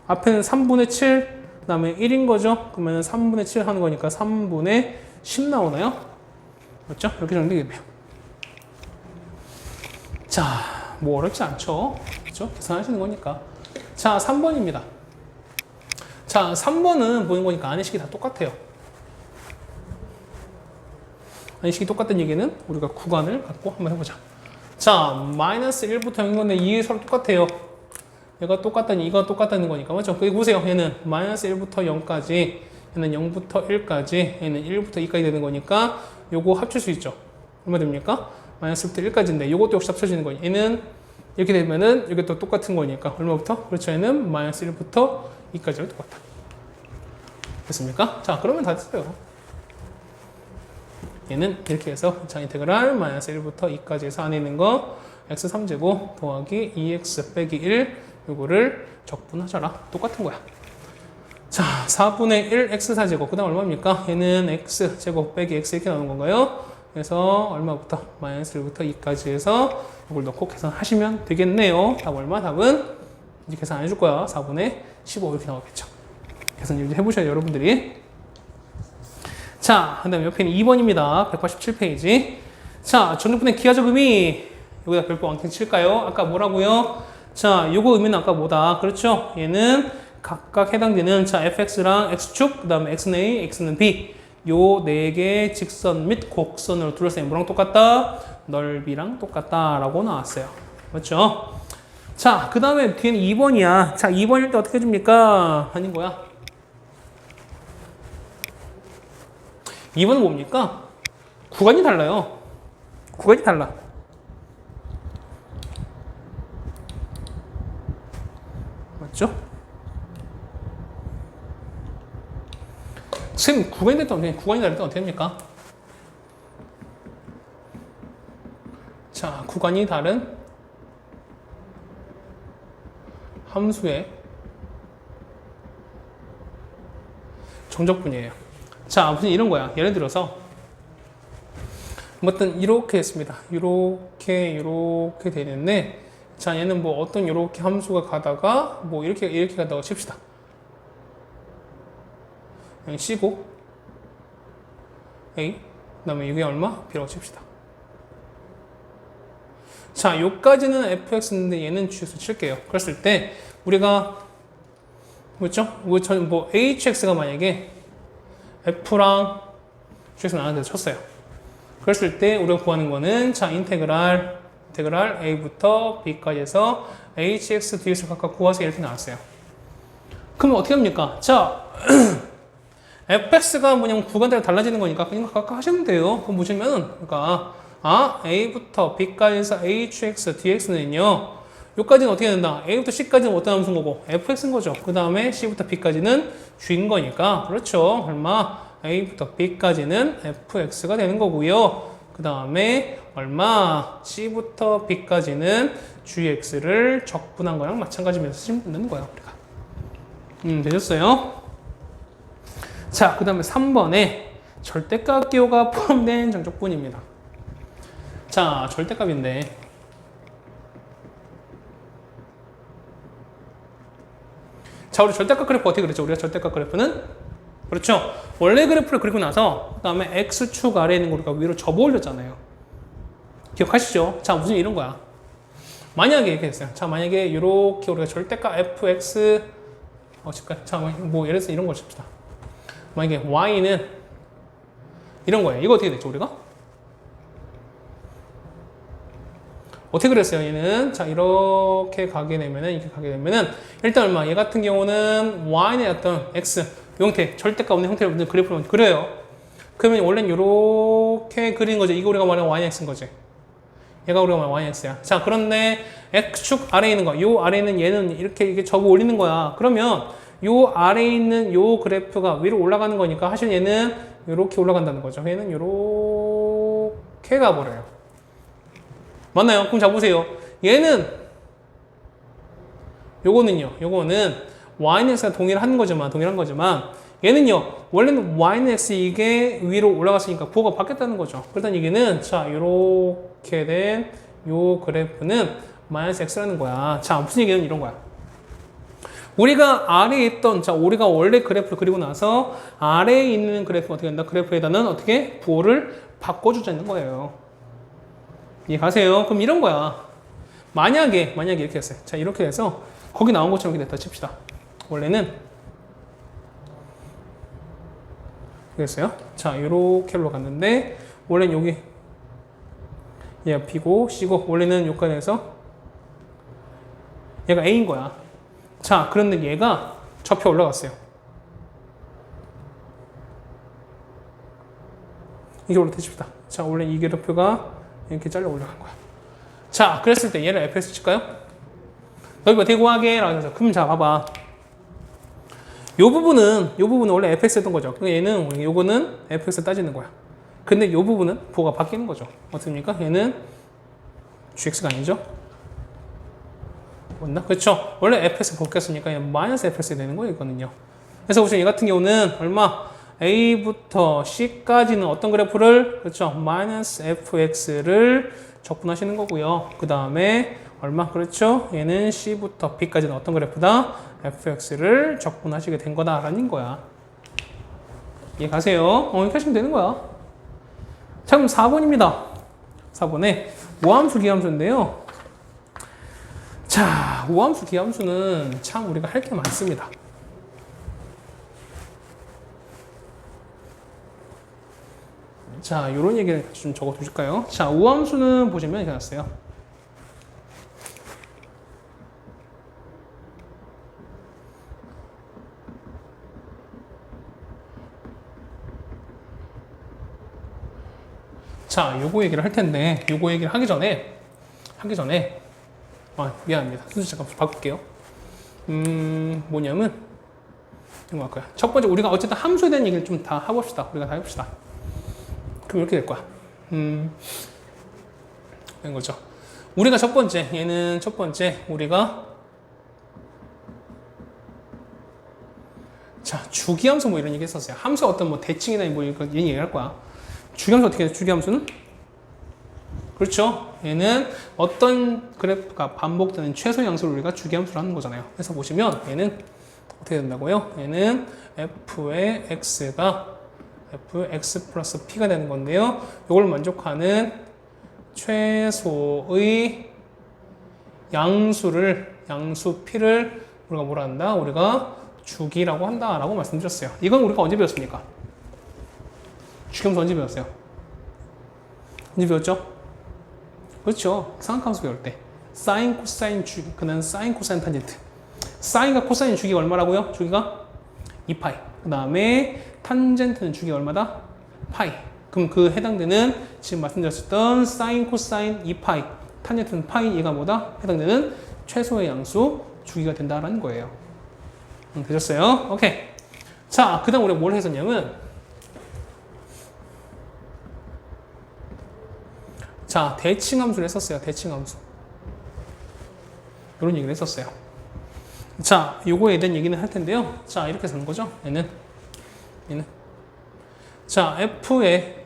앞에는 3분의 7, 그 다음에 1인 거죠. 그러면 3분의 7 하는 거니까 3분의 10 나오나요? 맞죠? 이렇게 정리되겠네요. 자, 뭐 어렵지 않죠? 그렇죠? 계산하시는 거니까. 자, 3번입니다. 자, 3번은 보는 거니까 안의식이 다 똑같아요. 안의식이 똑같다는 얘기는 우리가 구간을 갖고 한번 해보자. 자, 마이너스 1부터 0인 건데 2에 서로 똑같아요. 얘가 똑같다니 이거 똑같다는 거니까 맞죠? 여기 보세요. 얘는 마이너스 1부터 0까지, 얘는 0부터 1까지, 얘는 1부터 2까지 되는 거니까 요거 합칠 수 있죠. 얼마 됩니까? 마이너스 1부터 1까지인데 요것도 역시 합쳐지는 거예요. 얘는 이렇게 되면은 이게 또 똑같은 거니까 얼마부터? 그렇죠. 얘는 마이너스 1부터 2까지가 똑같다. 됐습니까? 자, 그러면 다 됐어요. 얘는 이렇게 해서 자, 인테그랄 마이너스 1부터 2까지 해서 안에 있는 거 x 3제곱 더하기 2x 빼기 1 요거를 적분하셔라. 똑같은 거야. 자, 4분의 1 x 4제곱 그 다음 얼마입니까? 얘는 x 제곱 빼기 x 이렇게 나오는 건가요? 그래서 얼마부터? 마이너스 1부터 2까지 해서 이걸 넣고 계산하시면 되겠네요. 답 얼마? 답은 이제 계산 안 해줄 거야. 4분의 15 이렇게 나오겠죠. 계산 이제 해보셔야 여러분들이. 자, 그 다음에 옆에는 2번입니다. 187페이지. 자, 전력분의 기하적 의미 여기다 별표 왕창 칠까요? 아까 뭐라고요? 자, 요거 의미는 아까 뭐다? 그렇죠? 얘는 각각 해당되는 자 fx랑 x축, 그 다음에 x는 a, x는 b 요 4개의 직선 및 곡선으로 둘러싸인 뭐랑 똑같다? 넓이랑 똑같다 라고 나왔어요. 맞죠? 자, 그 다음에 뒤에는 2번이야. 자, 2번일 때 어떻게 해줍니까? 아닌 거야. 2번은 뭡니까? 구간이 달라요. 구간이 달라. 맞죠? 선생님, 구간이 다를 때 어떻게, 구간이 다를 때 어떻게 합니까? 자, 구간이 다른 함수의 정적분이에요. 자, 무슨 이런 거야. 예를 들어서 뭐 어떤 이렇게 했습니다. 이렇게 되는데 자, 얘는 뭐 어떤 이렇게 함수가 가다가 뭐 이렇게 가다가 칩시다. C고 A 그 다음에 이게 얼마? B라고 칩시다. 자, 요까지는 fx인데 얘는 주에서 칠게요. 그랬을 때 우리가 뭐죠? 뭐 hx가 만약에 f랑 주에서 나누는 데서 쳤어요. 그랬을 때 우리가 구하는 거는 자, 인테그랄 a부터 b까지 해서 hx, dx를 각각 구하세요. 이렇게 나왔어요. 그러면 어떻게 합니까? 자, fx가 뭐냐면 구간대로 달라지는 거니까 그냥 각각 하시면 돼요. 그럼 보시면 그러니까 a부터 b까지 해서 hx, dx는요. 여기까지는 어떻게 된다? a부터 c까지는 어떤 함수인 거고 fx인 거죠. 그 다음에 c부터 b까지는 g인 거니까 그렇죠. 얼마? a부터 b까지는 fx가 되는 거고요. 그 다음에 얼마? c부터 b까지는 gx를 적분한 거랑 마찬가지면서 쓰시면 되는 거예요. 우리가. 되셨어요? 자, 그 다음에 3번에 절대값 기호가 포함된 정적분입니다. 자, 절대값인데 자, 우리 절대값 그래프 어떻게 그렸죠? 우리가 절대값 그래프는 그렇죠. 원래 그래프를 그리고 나서 그 다음에 x축 아래에 있는 거 우리가 위로 접어 올렸잖아요. 기억하시죠? 자, 무슨 이런 거야. 만약에 이렇게 됐어요. 자, 만약에 이렇게 우리가 절대값 fx 자, 뭐 예를 들어서 이런 걸 칩시다. 만약에 y는 이런 거예요. 이거 어떻게 됐죠, 우리가? 어떻게 그랬어요? 얘는 자 이렇게 가게 되면은 이렇게 가게 되면은 일단 얼마? 얘 같은 경우는 y의 어떤 x 이 형태 절대값 없는 형태로 먼저 그래프를 먼저 그려요. 그러면 원래는 이렇게 그린 거죠. 이거 우리가 말하는 y는 x인 거지. 얘가 우리가 말하는 y는 x야. 자 그런데 x축 아래에 있는 거, 요 아래에 있는 얘는 이렇게 접어 올리는 거야. 그러면 요 아래에 있는 요 그래프가 위로 올라가는 거니까 사실 얘는 이렇게 올라간다는 거죠. 얘는 이렇게 가버려요. 맞나요? 그럼 자 보세요. 얘는 요거는 y는 x가 동일한 거지만 얘는요 원래는 y는 x 이게 위로 올라갔으니까 부호가 바뀌었다는 거죠. 그렇다는 얘기는 자 이렇게 된 요 그래프는 마이너스 x라는 거야. 자 무슨 얘기는 이런 거야. 우리가 아래에 있던 우리가 원래 그래프를 그리고 나서 아래에 있는 그래프가 어떻게 된다? 그래프에다는 어떻게 부호를 바꿔주자는 거예요. 이해가세요? 그럼 이런 거야. 만약에 이렇게 했어요. 자 이렇게 해서 거기 나온 것처럼 이렇게 됐다 칩시다. 원래는 그랬어요. 자 이렇게 올라갔는데 원래는 여기 얘가 B고 C고 원래는 여기까지 해서 얘가 A인 거야. 자 그런데 얘가 접혀 올라갔어요. 이게 올라갔다 칩시다. 자 원래 이 그래프가 이렇게 잘려 올라간 거야. 자 그랬을 때 얘를 fx 칠까요? 여기 뭐 대구하게 라고 해서 그럼 자 봐봐. 요 부분은 원래 fx였던 거죠. 그러니까 얘는 요거는 fx 따지는 거야. 근데 요 부분은 부호가 바뀌는 거죠. 어떻습니까? 얘는 gx가 아니죠? 맞나? 그렇죠? 원래 fx 바뀌었으니까 얘는 마이너스 fx 되는 거예요, 이거는요. 그래서 보시면 얘 같은 경우는 얼마? a부터 c까지는 어떤 그래프를? 그렇죠? 마이너스 fx를 적분하시는 거고요. 그 다음에 얼마? 그렇죠? 얘는 c부터 b까지는 어떤 그래프다? fx를 적분하시게 된 거다라는 거야. 이해 가세요? 이렇게 하시면 되는 거야. 자, 그럼 4번입니다. 4번에 우함수, 기함수인데요. 자, 우함수, 기함수는 참 우리가 할 게 많습니다. 자, 요런 얘기를 좀 적어 두실까요? 자, 우함수는 보시면 이렇게 났어요. 자, 요거 얘기를 할 텐데, 요거 얘기를 하기 전에, 미안합니다. 순서 잠깐 바꿀게요. 뭐냐면, 이거 할 거야. 첫 번째, 우리가 어쨌든 함수에 대한 얘기를 좀 다 해봅시다. 우리가 다 해봅시다. 그럼 이렇게 될 거야. 이런 거죠. 우리가 첫 번째, 우리가 자, 주기함수 뭐 이런 얘기 했었어요. 함수 어떤 뭐 대칭이나 뭐 이런 얘기 할 거야. 주기함수 어떻게 해? 주기함수는? 그렇죠. 얘는 어떤 그래프가 반복되는 최소 양수를 우리가 주기함수로 하는 거잖아요. 그래서 보시면 얘는 어떻게 된다고요? 얘는 f의 x가 fx 플러스 p가 되는 건데요. 이걸 만족하는 최소의 양수 p를 우리가 뭐라 한다? 우리가 주기라고 한다라고 말씀드렸어요. 이건 우리가 언제 배웠습니까? 주기함수 언제 배웠어요? 언제 배웠죠? 그렇죠. 삼각함수 배울 때. 사인, 코사인 주기, 그는 사인, 코사인, 탄젠트. 사인과 코사인 주기가 얼마라고요? 주기가 2파이. 그 다음에 탄젠트는 주기가 얼마다? 파이. 그럼 그 해당되는 지금 말씀드렸던 사인, 코사인 2파이. 탄젠트는 파이. 얘가 뭐다? 해당되는 최소의 양수 주기가 된다라는 거예요. 되셨어요? 오케이. 자, 그 다음 우리가 뭘 했었냐면 자, 대칭함수를 했었어요. 대칭함수. 이런 얘기를 했었어요. 자, 요거에 대한 얘기는 할 텐데요. 자, 이렇게 되는 거죠. 얘는. 자, f의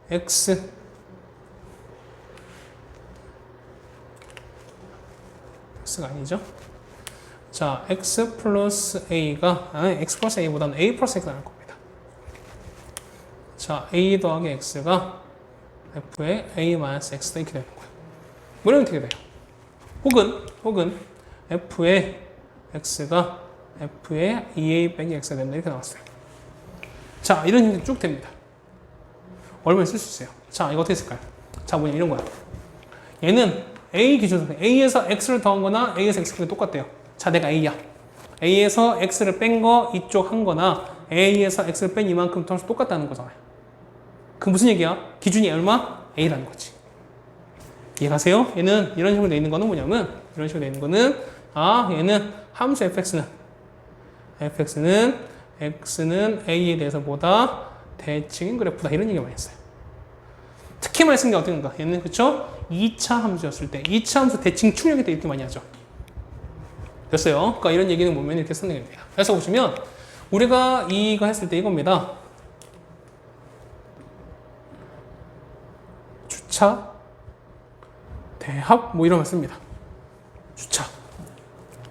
x x가 아니죠. 자, x 플러스 a가 x 플러스 a보다는 a 플러스 x가 나올 겁니다. 자, a 더하기 x가 f의 a-x다 이렇게 되는 거예요. 뭐 이러면 어떻게 돼요? 혹은 f의 x가 f의 2a 빼기 x가 된다 이렇게 나왔어요. 자, 이런 형태 쭉 됩니다. 얼마나 쓸 수 있어요? 자, 이거 어떻게 쓸까요? 자, 뭐냐 이런 거야. 얘는 A 기준으로 A에서 X를 더한 거나 A에서 X가 똑같대요. 자, 내가 A야. A에서 X를 뺀 거 이쪽 한 거나 A에서 X를 뺀 이만큼 더해서 똑같다는 거잖아요. 그 무슨 얘기야? 기준이 얼마? A라는 거지. 이해가세요? 얘는 이런 식으로 돼 있는 거는 뭐냐면 이런 식으로 돼 있는 거는 얘는 함수 fx는 x는 a에 대해서 보다 대칭인 그래프다 이런 얘기 많이 했어요. 특히 많이 쓴 게 어떤가? 얘는 그쵸? 2차 함수였을 때 2차 함수 대칭 충격일 때 이렇게 많이 하죠. 됐어요? 그러니까 이런 얘기는 보면 이렇게 쓰는 겁니다. 그래서 보시면 우리가 이거 했을 때 이겁니다. 주차 대합 뭐 이런 걸 씁니다. 주차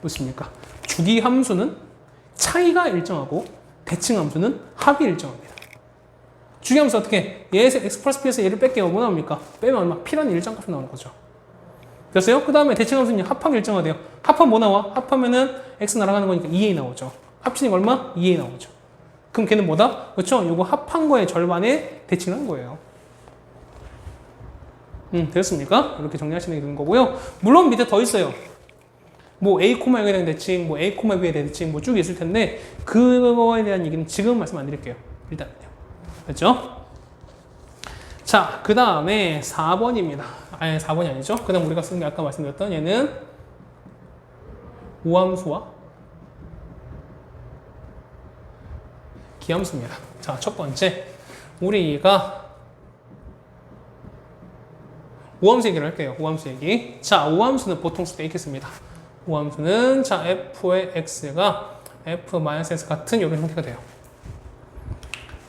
무엇입니까? 주기 함수는 차이가 일정하고 대칭 함수는 합이 일정합니다. 주기 함수 어떻게? 얘에서 x 플러스 p에서 얘를 뺄게요. 뭐 나옵니까? 빼면 얼마? p라는 일정값이 나오는 거죠. 됐어요? 그 다음에 대칭 함수는 합하면 일정하대요. 합하면 뭐 나와? 합하면은 x 날아가는 거니까 2a 나오죠. 합치니까 얼마? 2a 나오죠. 그럼 걔는 뭐다? 그렇죠? 요거 합한 거의 절반에 대칭을 한 거예요. 되셨습니까? 이렇게 정리하시는 게 되는 거고요. 물론 밑에 더 있어요. 뭐 A, X에 대한 대칭, 뭐 A, B에 대한 대칭, 뭐 쭉 있을 텐데 그거에 대한 얘기는 지금 말씀 안 드릴게요. 일단은요. 됐죠? 자, 그 다음에 4번입니다. 아니, 4번이 아니죠. 그 다음 우리가 쓰는 게 아까 말씀드렸던 얘는 우함수와 기함수입니다. 자, 첫 번째 우리가 우함수 얘기를 할게요. 우함수 얘기. 자, 우함수는 보통 쓸 때 이렇게 씁니다. 우함수는 자 f의 x가 f-x 같은 이런 형태가 돼요.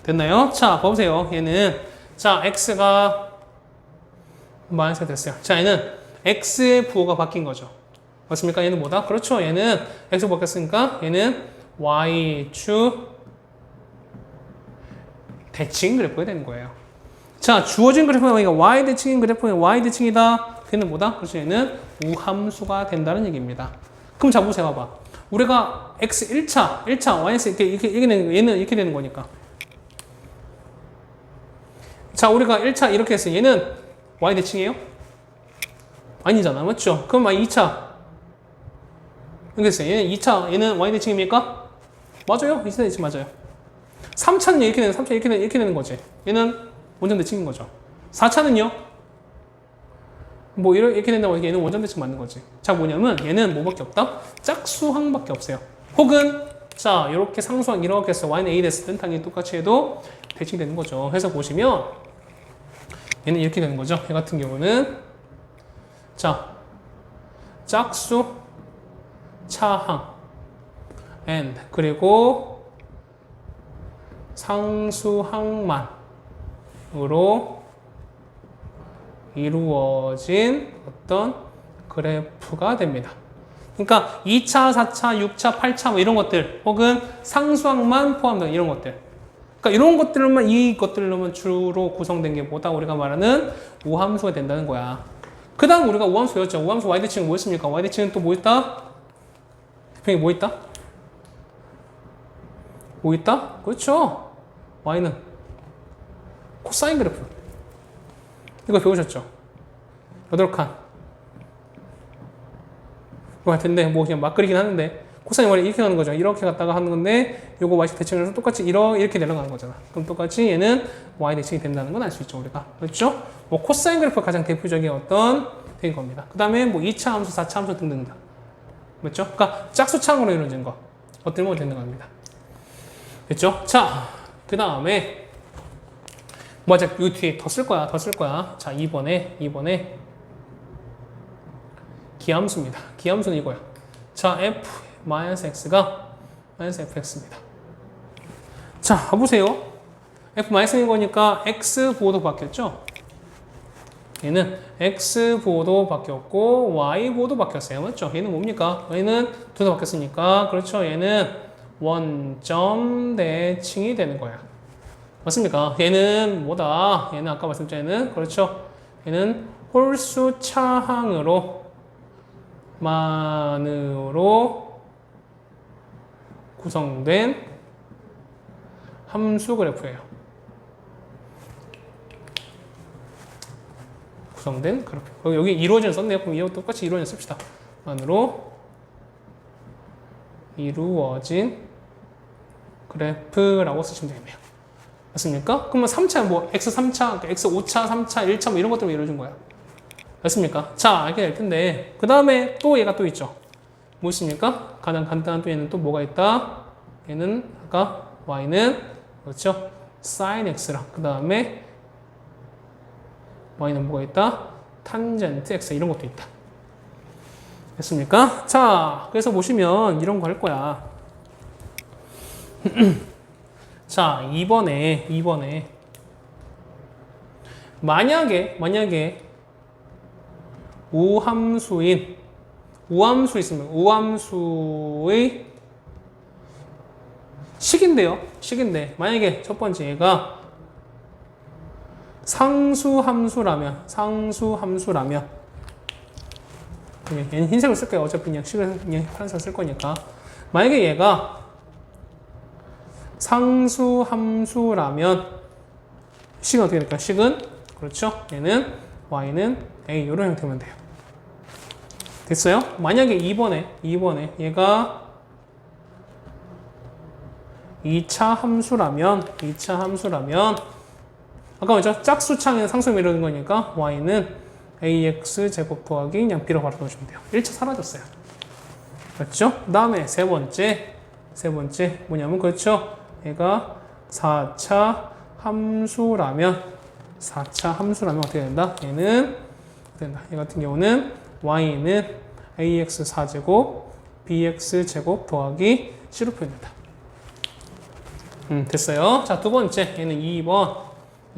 됐나요? 자, 보세요. 얘는 자 x가 마이너스가 됐어요. 자, 얘는 x의 부호가 바뀐 거죠. 맞습니까? 얘는 뭐다? 그렇죠. 얘는 x 바뀌었으니까 얘는 y축 대칭 그래프가 되는 거예요. 자, 주어진 그래프가 y 대칭인 그래프는 y 대칭이다. 걔는 뭐다? 그래서 얘는 우함수가 된다는 얘기입니다. 그럼 자, 보세요. 봐봐. 우리가 x 1차, yx 이렇게 되는 거, 얘는 이렇게 되는 거니까. 자, 우리가 1차 이렇게 했어요. 얘는 y 대칭이에요? 아니잖아. 맞죠? 그럼 2차. 이렇게 했어요. 얘는 2차, 얘는 y 대칭입니까? 맞아요. 2차 대칭 맞아요. 3차는 이렇게 되는 거지. 얘는 원점 대칭인 거죠. 4차는요? 뭐 이렇게 된다고 얘는 원점 대칭 맞는 거지. 자, 뭐냐면 얘는 뭐밖에 없다? 짝수항밖에 없어요. 혹은 자, 이렇게 상수항 이렇게 해서 y는 a 됐을 땐 당연히 똑같이 해도 대칭되는 거죠. 해서 보시면 얘는 이렇게 되는 거죠. 얘 같은 경우는 자, 짝수 차항 and 그리고 상수항만으로 이루어진 어떤 그래프가 됩니다. 그러니까 2차, 4차, 6차, 8차 뭐 이런 것들 혹은 상수항만 포함된 이런 것들. 그러니까 이런 것들로만 이것들로만 주로 구성된 게 뭐다? 우리가 말하는 우함수가 된다는 거야. 그 다음 우리가 우함수 배웠죠. 우함수 y대칭은 뭐였습니까? y대칭은 또 뭐 있다? 대표님 뭐 있다? 뭐 있다? 그렇죠. y는 코사인 그래프. 이거 배우셨죠? 8칸. 그거 할 텐데, 뭐 그냥 막 그리긴 하는데, 코사인 원래 이렇게 가는 거죠. 이렇게 갔다가 하는 건데, 요거 y식 대칭을 해서 똑같이 이렇게 내려가는 거잖아. 그럼 똑같이 얘는 y 대칭이 된다는 건 알 수 있죠, 우리가. 그렇죠? 뭐 코사인 그래프가 가장 대표적인 어떤 된 겁니다. 그 다음에 뭐 2차 함수, 4차 함수 등등. 그렇죠? 그러니까 짝수창으로 이루어진 거. 어떨면 되는 겁니다. 됐죠? 자, 그 다음에 맞아, 이 뒤에 더 쓸 거야. 자, 2번에 기함수입니다. 기함수는 이거야. 자, f-x가 -fx입니다. 자, 봐보세요. f-인 거니까 x 부호도 바뀌었죠? 얘는 x 부호도 바뀌었고 y 부호도 바뀌었어요. 맞죠? 얘는 뭡니까? 얘는 둘 다 바뀌었으니까 그렇죠? 얘는 원점 대칭이 되는 거야. 맞습니까? 얘는 뭐다? 얘는 아까 말씀드린 얘는 그렇죠? 얘는 홀수 차항으로 만으로 구성된 함수 그래프예요. 구성된 그래프. 여기 이루어진 썼네요. 그럼 이거 똑같이 이루어진 씁시다. 만으로 이루어진 그래프라고 쓰시면 되겠네요. 맞습니까? 그러면 3차 뭐 x3차, x5차, 3차, 1차 뭐 이런 것들로 이루어진 거야. 맞습니까? 자, 알게 될 텐데 그 다음에 또 얘가 또 있죠. 뭐 있습니까? 가장 간단한 또 얘는 또 뭐가 있다? 얘는 아까 y는 그렇죠? sin x랑 그 다음에 y는 뭐가 있다? 탄젠트 x 이런 것도 있다. 됐습니까? 자, 그래서 보시면 이런 거 할 거야. 자, 2번에 만약에 우함수 있으면 우함수의 식인데 만약에 첫 번째 얘가 상수함수라면 얘는 흰색을 쓸게요. 어차피 그냥 식을 그냥 파란색 쓸 거니까. 만약에 얘가 상수함수라면 식은 어떻게 될까요? 식은 그렇죠. 얘는 y는 a 이런 형태면 돼요. 됐어요? 만약에 2번에 얘가 2차 함수라면 아까 뭐죠? 짝수창에는 상수면 이러는 거니까 y는 ax 제곱 더하기 그냥 b로 바로 넣으시면 돼요. 1차 사라졌어요. 그렇죠? 그 다음에 세 번째 뭐냐면 그렇죠? 얘가 4차 함수라면 어떻게 된다? 얘는 된다. 얘 같은 경우는 y는 ax 4제곱 bx 제곱 더하기 c로 표현된다. 됐어요. 자, 두 번째 얘는 2번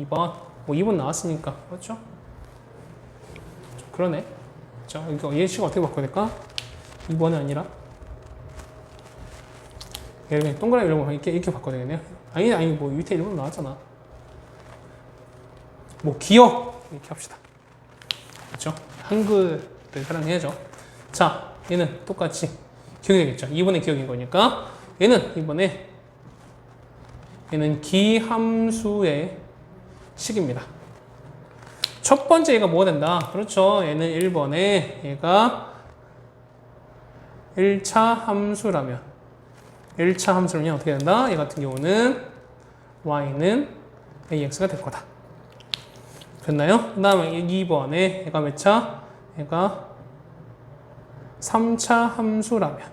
뭐 2번 나왔으니까 그렇죠? 좀 그러네. 자, 이거 얘 식을 어떻게 바꿔야 될까? 2번이 아니라 얘를 동그라미 이런 거 이렇게 바꿔야 되겠네요. 아니 뭐 밑에 1번 나왔잖아. 뭐 기억 이렇게 합시다. 그렇죠? 한글을 사랑해야죠. 자, 얘는 똑같이 기억이겠죠. 2번의 기억인 거니까 얘는 기함수의 식입니다. 첫 번째 얘가 뭐가 된다? 그렇죠. 얘는 1번에 얘가 1차 함수라면 어떻게 된다? 얘 같은 경우는 y는 ax가 될 거다. 됐나요? 그 다음에 2번에 얘가 몇 차? 얘가 3차 함수라면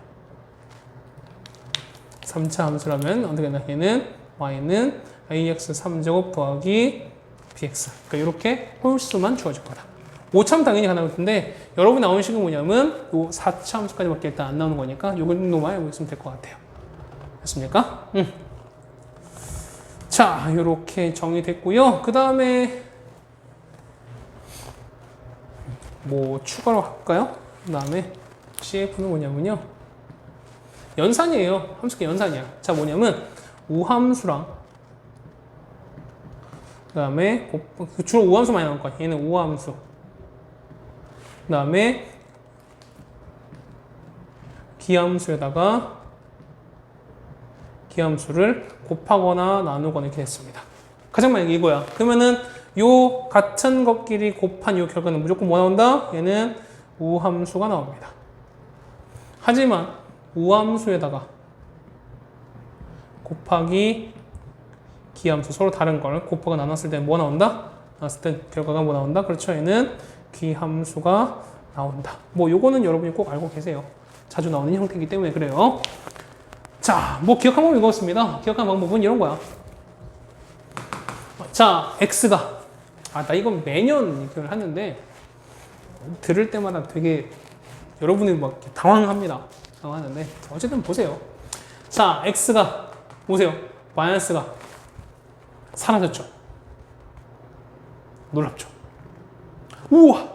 어떻게 된다? 얘는 y는 ax 3제곱 더하기 bx. 그러니까 이렇게 홀수만 주어질 거다. 5차는 당연히 가능할 텐데 여러분이 나오는 식은 뭐냐면 요 4차 함수까지밖에 일단 안 나오는 거니까 요 정도만 알고 있으면 될 것 같아요. 됐습니까? 자, 이렇게 정리됐고요. 그 다음에 뭐 추가로 할까요? 그 다음에 CF는 뭐냐면요. 연산이에요. 함수의 연산이야. 자, 뭐냐면 우함수랑 그 다음에 주로 우함수 많이 나올 거야. 얘는 우함수. 그 다음에 기함수를 곱하거나 나누거나 이렇게 됐습니다. 가장 많은 게 이거야. 그러면은 요 같은 것끼리 곱한 요 결과는 무조건 뭐 나온다? 얘는 우함수가 나옵니다. 하지만 우함수에다가 곱하기 기함수 서로 다른 걸 곱하고 나눴을 때 뭐 나온다? 나눴을 때 결과가 뭐 나온다? 그렇죠. 얘는 기함수가 나온다. 뭐 요거는 여러분이 꼭 알고 계세요. 자주 나오는 형태이기 때문에 그래요. 자, 뭐 기억한 방법 이거였습니다. 기억한 방법은 이런 거야. 자, x가 나 이건 매년 이걸 하는데 들을 때마다 되게 여러분이 막 당황합니다. 당황하는데 어쨌든 보세요. 자, x가 보세요. 마이너스가 사라졌죠. 놀랍죠. 우와.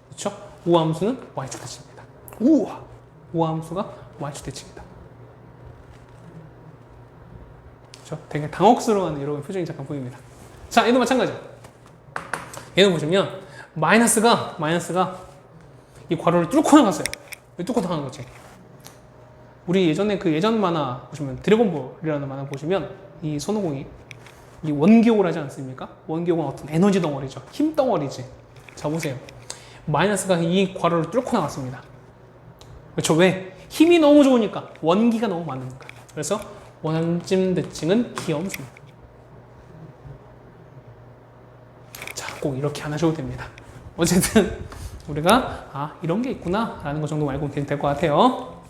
그렇죠? 우함수는 y축대칭입니다. 우와. 우함수가 y축대칭이다. 그렇죠? 되게 당혹스러워하는 여러분 표정이 잠깐 보입니다. 자, 얘도 마찬가지. 얘도 보시면 마이너스가 이 괄호를 뚫고 나갔어요. 뚫고 나간 거지. 우리 예전에 그 예전 만화 보시면 드래곤볼이라는 만화 보시면 이 손오공이 이 원기옥을 하지 않습니까? 원기옥은 어떤 에너지 덩어리죠. 힘 덩어리지. 자, 보세요. 마이너스가 이 괄호를 뚫고 나왔습니다. 그렇죠? 왜? 힘이 너무 좋으니까. 원기가 너무 많으니까. 그래서 원점 대칭은 기염수입니다. 자, 꼭 이렇게 안 하셔도 됩니다. 어쨌든 우리가 이런 게 있구나 라는 거 정도 알고 계시면 될 것 같아요.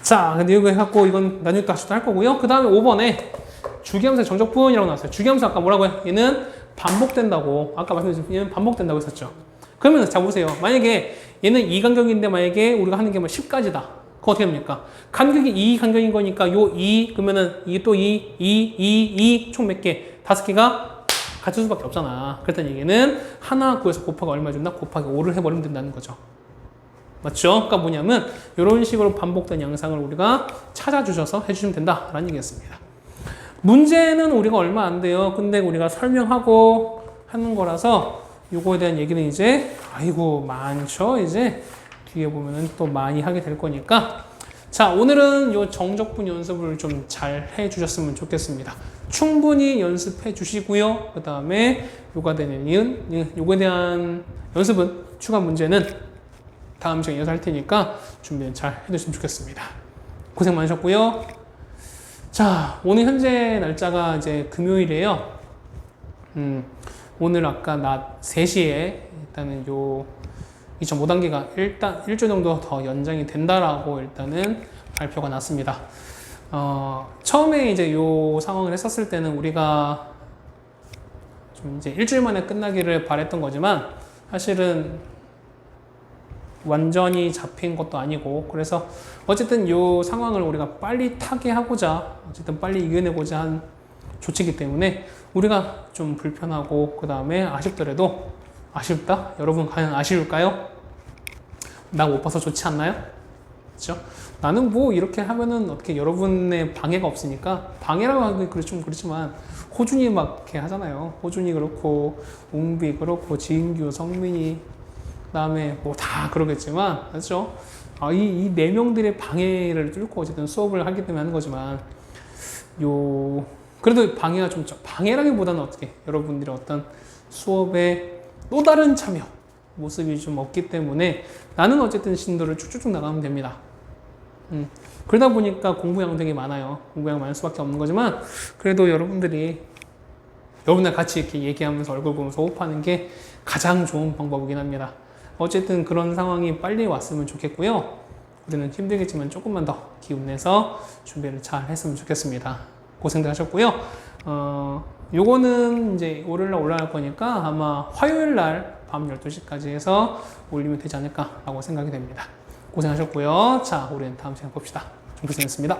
자, 근데 이거 해갖고 이건 나중에 또 다시 할 거고요. 그 다음에 5번에 주기함수의 정적분이라고 나왔어요. 주기함수 아까 뭐라고요? 얘는 반복된다고. 아까 말씀드렸죠. 얘는 반복된다고 했었죠. 그러면 자 보세요. 만약에 얘는 이 간격인데 만약에 우리가 하는 게 뭐 10까지다. 그거 어떻게 됩니까? 간격이 2 간격인 거니까 요 2 그러면은 이게 또 2 총 몇 개? 5개가 같을 수밖에 없잖아. 그랬더니 얘는 하나 구해서 곱하기 얼마 준다? 곱하기 5를 해버리면 된다는 거죠. 맞죠? 그러니까 뭐냐면 이런 식으로 반복된 양상을 우리가 찾아주셔서 해주시면 된다라는 얘기였습니다. 문제는 우리가 얼마 안 돼요. 근데 우리가 설명하고 하는 거라서 요거에 대한 얘기는 이제 아이고 많죠. 이제 뒤에 보면은 또 많이 하게 될 거니까 자 오늘은 요 정적분 연습을 좀 잘 해주셨으면 좋겠습니다. 충분히 연습해 주시고요. 그 다음에 요거에 대한 연습은 추가 문제는 다음 시간에 이어서 할 테니까 준비 잘 해주시면 좋겠습니다. 고생 많으셨고요. 자, 오늘 현재 날짜가 이제 금요일이에요. 오늘 아까 낮 3시에 일단은 요 2.5단계가 일단 일주 정도 더 연장이 된다라고 일단은 발표가 났습니다. 처음에 이제 요 상황을 했었을 때는 우리가 좀 이제 일주일 만에 끝나기를 바랬던 거지만 사실은 완전히 잡힌 것도 아니고 그래서 어쨌든 이 상황을 우리가 빨리 타개하고자 어쨌든 빨리 이겨내고자 한 조치이기 때문에 우리가 좀 불편하고 그 다음에 아쉽더라도 아쉽다? 여러분 과연 아쉬울까요? 나 못 봐서 좋지 않나요? 그렇죠? 나는 뭐 이렇게 하면은 어떻게 여러분의 방해가 없으니까 방해라고 하기 좀 그렇지만 호준이 막 이렇게 하잖아요. 호준이 그렇고 웅비 그렇고 지인규 성민이 그다음에 뭐 다 그러겠지만 그렇죠? 이 네 명들의 방해를 뚫고 어쨌든 수업을 하기 때문에 하는 거지만 그래도 방해가 좀 방해라기보다는 어떻게 여러분들의 어떤 수업에 또 다른 참여 모습이 좀 없기 때문에 나는 어쨌든 진도를 쭉쭉쭉 나가면 됩니다. 그러다 보니까 공부량 되게 많아요. 공부량 많을 수밖에 없는 거지만 그래도 여러분들 같이 이렇게 얘기하면서 얼굴 보면서 호흡하는 게 가장 좋은 방법이긴 합니다. 어쨌든 그런 상황이 빨리 왔으면 좋겠고요. 우리는 힘들겠지만 조금만 더 기운내서 준비를 잘 했으면 좋겠습니다. 고생들 하셨고요. 요거는 이제 월요일날 올라갈 거니까 아마 화요일날 밤 12시까지 해서 올리면 되지 않을까라고 생각이 됩니다. 고생하셨고요. 자, 우리는 다음 시간에 봅시다. 좀 고생했습니다.